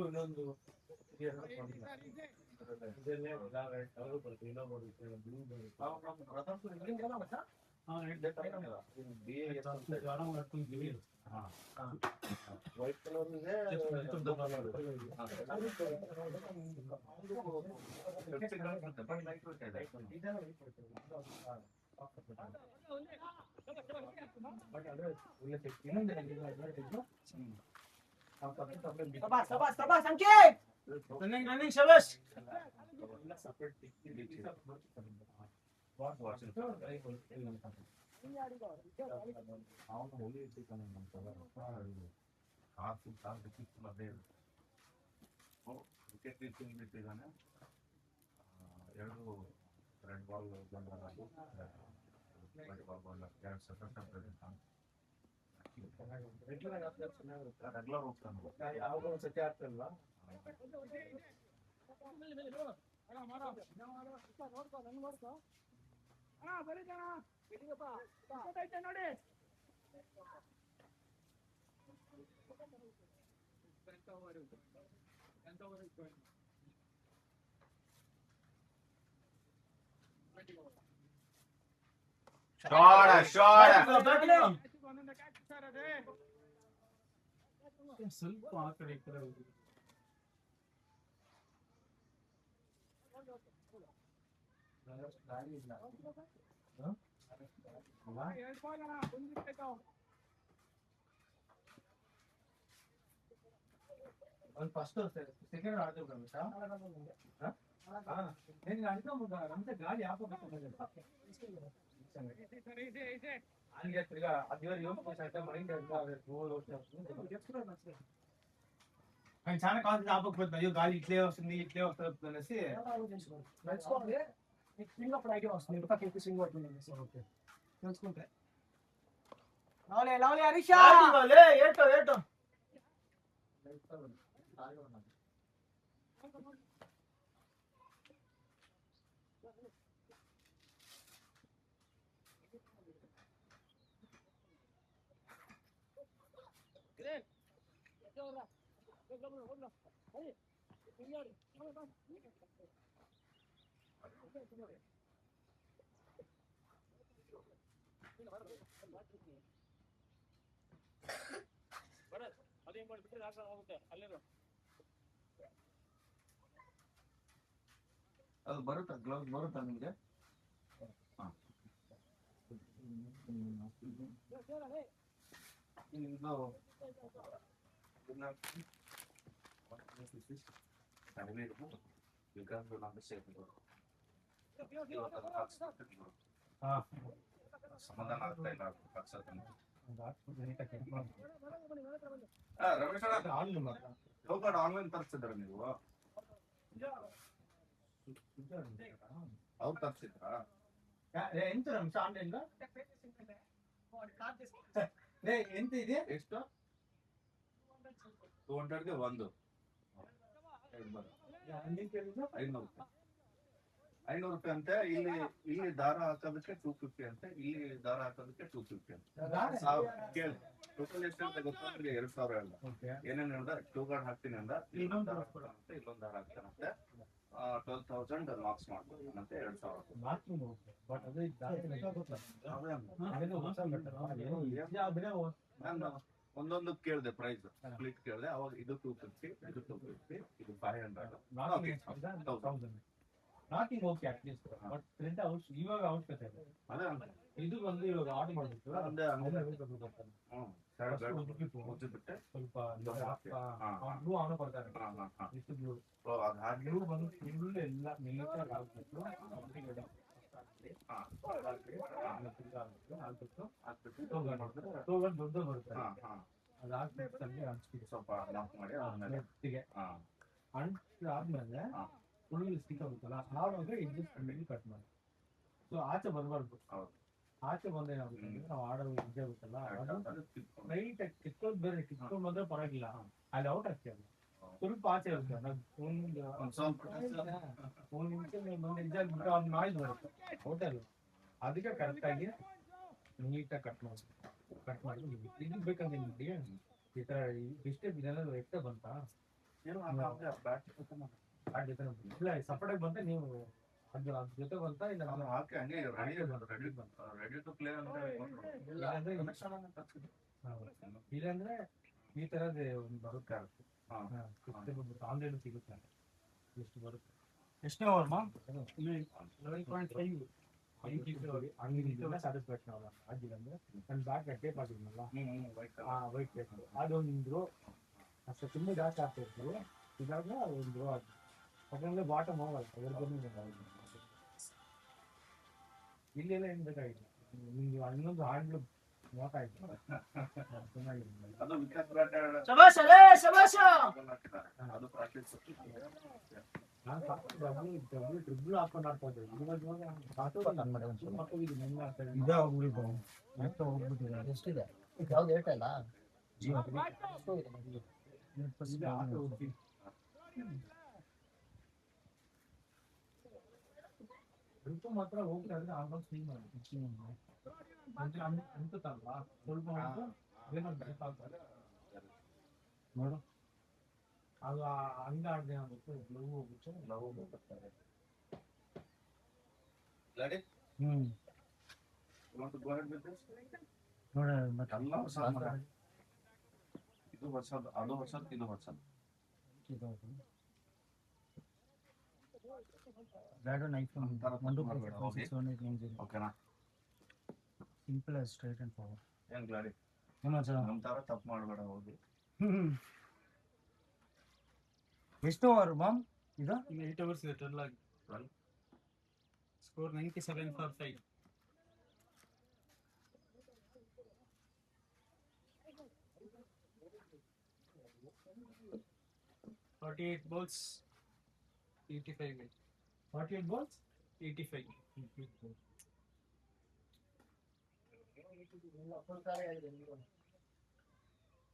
ಇನ್ನೊಂದು ವೈಟ್ ಕಲರ್ ಇದೆ ಸಂಕೇತ್ ರನ್ನಿಂಗ್ ಶಬಾಷ್ ವಿಕೆಟ್ ಬಿಟ್ಟಿದ್ದಾನೆ. 2 ರೆಡ್ ಬಾಲ್ ರೆಗ್ಯುಲರ್ ಹೋಗ್ತಾನೆ. ಯಾವಾಗ ಸತ್ಯ ಆಗ್ತಿಲ್ಲ. ಸ್ವಲ್ಪ ಆ ಕಡೆ ಈ ಕಡೆ ಹೋಗಿ. ಒಂದು ಫಸ್ಟ್ ಸೆಕೆಂಡ್ ಆಡ್ತಿರ್ಬೇಕು ನಮ್ದೆ ಗಾಳಿ ಹಂಗೆ ತಿರ್ಗಾ ಅದೇವ್ರು ಯೋಚನೆ ಮೈಂಡ್ చాలా కాదు ఆపకపోతుంది అయ్యో గాలి ఇట్లే వస్తుంది అనేసి స్వింగ్ అప్పుడు ఐడియా వస్తుంది ఇటు పక్క స్వింగ్ పడుతుంది తెలుసుకుంటే లవ్లీ హరీష్ ఏటో ಅದು ಬರುತ್ತಾ ಗ್ಲೌಸ್ ಬರುತ್ತಾ ನಿಮಗೆ? ಸಮಾಧಾನ ಆಗ್ತಾ ಇಲ್ಲ ರಮೇಶ್ ಆನ್ಲೈನ್ ತರಿಸಿದ್ರ ನೀವು? ಅವ್ರು ತರಿಸಿದ್ರಾ? ಎಂತ ರಮೇಶ್ ಆನ್ಲೈನ್ ಎಂತ ಇದೆ? ಎಷ್ಟು? 200ಗೆ 1 500 ರೂಪಾಯಿ ಅಂತೆ. ಇಲ್ಲಿ ದಾರ ಹಾಕೋದಕ್ಕೆ 250 ಅಂತೆ, ಇಲ್ಲಿ ದಾರ ಹಾಕೋದಕ್ಕೆ 250 ಅಂತ. ಕೇಳಿ ಟೋಟಲ್ ಎಷ್ಟು ಅಂತ ಗೊತ್ತಾದ್ರೆ 2000 ಅಲ್ಲ. ಏನೇನು ಹೇಳ್ದ? ಟೂ ಗಾರ್ಡ್ ಹಾಕ್ತೀನಿ ಅಂದ, ಇಲ್ಲೊಂದು ದಾರ ಹಾಕ್ತಾನಂತೆ 12,000 ಮಾರ್ಕ್ಸ್ ಮಾಡ್ಬೋದು ಮತ್ತೆ 2000. ನಾನು ಒಂದೊಂದು ಕೇಳಿದೆ ಪ್ರೈಸ್ ಸ್ಪ್ಲಿಟ್ ಕೇಳಿದೆ. ಅವಾಗ ಇದು 250, ಇದು 250, ಇದು 500. Nothing okay at least but print out ಇವಾಗ ಔಟ್ಕಟ್ ಇದೆ. ಅದೇ ಇದು ಬಂದು ಇವಾಗ ಆರ್ಡರ್ ಮಾಡ್ಬಿಟ್ಟು ಮುಚ್ಚಿಬಿಟ್ಟೆ ಸ್ವಲ್ಪ ಬ್ಲೂ ಆನ್ ಬರ್ತಾರೆ. ಇಷ್ಟು ಬ್ಲೂ ಬ್ಲೂ ಬಂದು ಫುಲ್ ಎಲ್ಲ ನೀಟಾಗಿ ಹಾಕ್ಬಿಟ್ಟು ದೊಡ್ಡ ಬರುತ್ತೆ. ಅದಾದ್ಮೇಲೆ ಹಂಚ್ಬಿಟ್ಟು ಸ್ವಲ್ಪ ಲಾಕ್ ಮಾಡಿ ಮೆತ್ತಿಗೆ ಆದ್ಮೇಲೆ ಫುಲ್ ಸ್ಟಿಕ್ ಆಗುತ್ತಲ್ಲ ಆವಾಗ ಇಂಜೆಕ್ಷನ್ ಕಟ್ ಮಾಡಿ. ಸೊ ಆಚೆ ಬರಬಾರ್ದು. ಆಚೆ ಬಂದ ಏನಾಗುತ್ತೆ ಅಂದ್ರೆ ನಾವು ಆಡೋ ಇದ್ದೇ ಆಗುತ್ತಲ್ಲ ರೈಟ್ ಕಿತ್ಕೊಂಡು ಬೇರೆ ಕಿತ್ಕೊಂಡು ಬಂದ್ರೆ ಪರವಾಗಿಲ್ಲ, ಅಲ್ಲಿ ಔಟ್ ಆಗ್ತೀವಿ. ಸ್ವಲ್ಪ ಆಚೆ ಇರುತ್ತೆ ಒಂದು ನಾಯ್ಸ್ ಬರುತ್ತೆ ಹೋಟೆಲ್. ಅದಕ್ಕೆ ಕರೆಕ್ಟಾಗಿ ನೀಟಾಗಿ ಕಟ್ ಮಾಡಿ ಇದಕ್ಕೆ ಬೇಕಂದ್ರೆ ನಿಮಗೆ ಈ ಥರ ಇಷ್ಟೇ ಏನಾದ್ರು ಎಷ್ಟೇ ಬಂತಾ ಸಪರೇಟ್ ಬಂದ್ರೆ ನೀವು ಅದು ಅದ್ರ ಜೊತೆ ಬಂತ ಇಲ್ಲ ನಾನು ಹಾಕಿ ಹಂಗೆ ರೆಡಿ ಟು ಪ್ಲೇ ಅಂತ ಇಲ್ಲಾಂದ್ರೆ ಇಲ್ಲಾಂದ್ರೆ ಈ ತರದ್ ಒಂದು ಬರುತ್ತೆ ಆನ್ಲೈನ್ ಸಿಗುತ್ತೆ ಎಷ್ಟು ಬರುತ್ತೆ ಎಷ್ಟನೇ ಓವರ್ ಮಾ 11.5 ಅಂಗಡಿಯಿಂದ ಸ್ಯಾಟಿಸ್ಫ್ಯಾಕ್ಷನ್ ಆಗಿಲ್ಲ ಅಂದ್ರೆ ನನ್ನ ಬ್ಯಾಗ್ ಟೇಪ್ ಆಗಿದ್ನಲ್ಲ ವೈಟ್ ಟೇಪ್ ಅದೊಂದು ಅಷ್ಟು ತುಂಬ ಜಾಸ್ತಿ ಆಗ್ತಾ ಇತ್ತು ಇದಾಗ ಒಂದು ರೋ ಆಗಿ ಯಾಕಂದ್ರೆ ಬಾಟಮ್ ಹೋಗಲ್ಲ ಇಲ್ಲೆಲ್ಲ ಏನ್ ಬೇಕಾಗಿಲ್ಲ ನಿಮ್ಗೆ ಇನ್ನೊಂದು ಹಾಡ್ಲು ನೋಟಾಯ್ತು ಚೆನ್ನಾಗಿದೆ ಅದು ವಿಕಾಸ್ ಬ್ರಾಟ್ ಶಬಾಷ್ ಅಲೇ ಶಬಾಷ್. ಅದು ಪ್ರಾಕ್ಟೀಸ್ ನಾನು ಡಬ್ಲ್ಯೂ ಟ್ರಿಬ್ಲ್ ಹಾಕೊಂಡು ಆಡ್ತಾ ಇದ್ದೆ ಇದೇ ಹೋಗ್ಬಿಟ್ಟು ಮತ್ತೆ ಹೋಗ್ಬಿಟ್ಟಿದೆ ಎಷ್ಟಿದೆ ಯಾವ್ದು ಏಟ್ ಅಲ್ಲ ಇದೆ ಆಟೋ ಹೋಗ್ತೀನಿ ಟ್ರಿಪ್ ಮಾತ್ರ ಹೋಗ್ತಾ ಇದ್ರೆ ಆಲ್ಮೋಸ್ಟ್ ಫೀಲ್ ಮಾಡಿ ಅನ್ಸುತ್ತಲ್ವಾ ಸ್ವಲ್ಪ ಏನೋ ಬೇಕಾಗ್ತದೆ ನೋಡು ಅದು ಹಂಗ ಆಡ್ದೆ ಆಗ್ಬಿಟ್ಟು ಲವ್ ಹೋಗ್ಬಿಟ್ಟು ಬರ್ತಾರೆ ready want to go ahead with this ನೋಡ ಎಲ್ಲ ಹೊಸ ಮಗ ಇದು ಹೊಸದು ಅದು ಹೊಸದು ಇದು ಹೊಸದು ಬ್ಯಾಡ್ ನೈಫ್ ಓಕೆನಾ ಸಿಂಪಲ್ ಸ್ಟ್ರೈಟ್ ಅಂಡ್ ಫಾರ್ವರ್ಡ್ ಏನ್ ಗ್ಲಾಡಿ ನಮ್ಮ ತರ ತಪ್ಪು ಮಾಡಬೇಡ ಹೋಗಿ ಎಷ್ಟು ಓವರ್ ಮಾಮ್ ಇದು 8 hours ಇದೆ ಟೋಟಲ್ ಆಗಿ score 97 for 5 48 balls 85 48 balls 85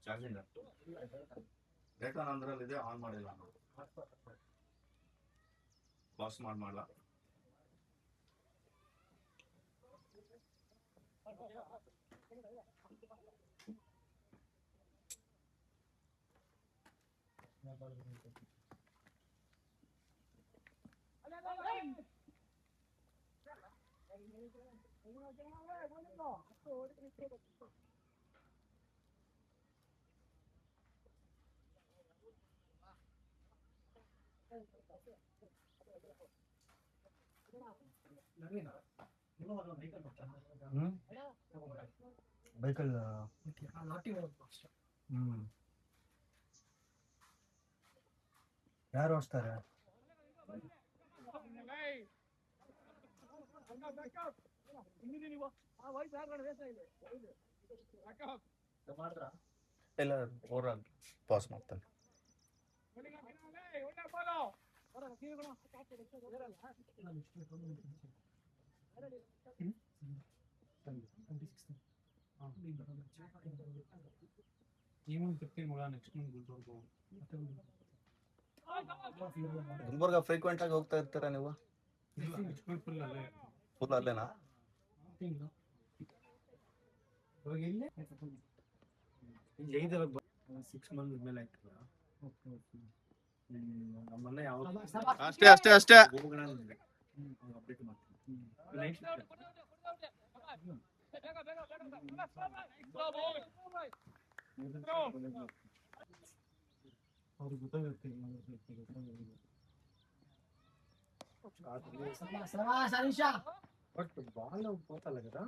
charge ಇಲ್ಲ ಡೇಟಾ ನಂದ್ರಲ್ಲಿದೆ ಆನ್ ಮಾಡಿಲ್ಲ ಪಾಸ್ ಮಾಡಲ್ಲ ಬೈಕಲ್ಲಿ ಯಾರು ಓಡಿಸ್ತಾರೆ ಇಲ್ಲ ಓವರಾಲ್ ಪಾಸ್ ಮಾಡ್ತಾನೆ ಗುಲ್ಬರ್ಗ ಫ್ರೀಕ್ವೆಂಟ್ ಆಗಿ ಹೋಗ್ತಾ ಇರ್ತೀರಾ ನೀವು ಫುಲ್ ಅಲ್ಲೇನಾ ಸಿಕ್ಸ್ ಮಂತ್ ಮೇಲೆ ಆಯ್ತಲ್ಲ ನಮ್ಮನ್ನ ಯಾವ ಅಷ್ಟೇ ಹೋಗೋಣ ಅಪ್ಡೇಟ್ ಮಾಡ್ತೀನಿ ನೈಟ್ ಅವ್ರಿಗೆ ಗೊತ್ತಾಗುತ್ತೆ ಬಟ್ ಬಾಲ್ ಹೋಗ್ತಲ್ಲ కదా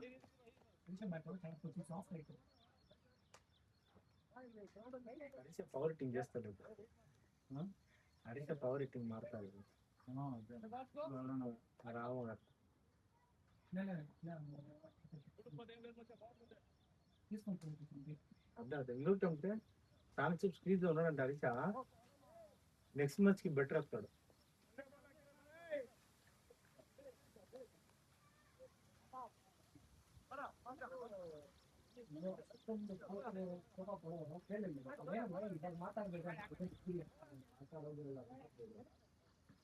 పవర్ హిట్టింగ్ చేస్తాడు హరీష్ పవర్ హిట్టింగ్ మారుతాడు రావు అదే అది ఎందుకంటే ఛాన్సెప్ స్క్రీజ్ లో ఉన్నాడంటే హరీష నెక్స్ట్ మ్యాచ్ కి బెటర్ వస్తాడు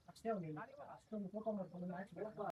ಅಷ್ಟೇ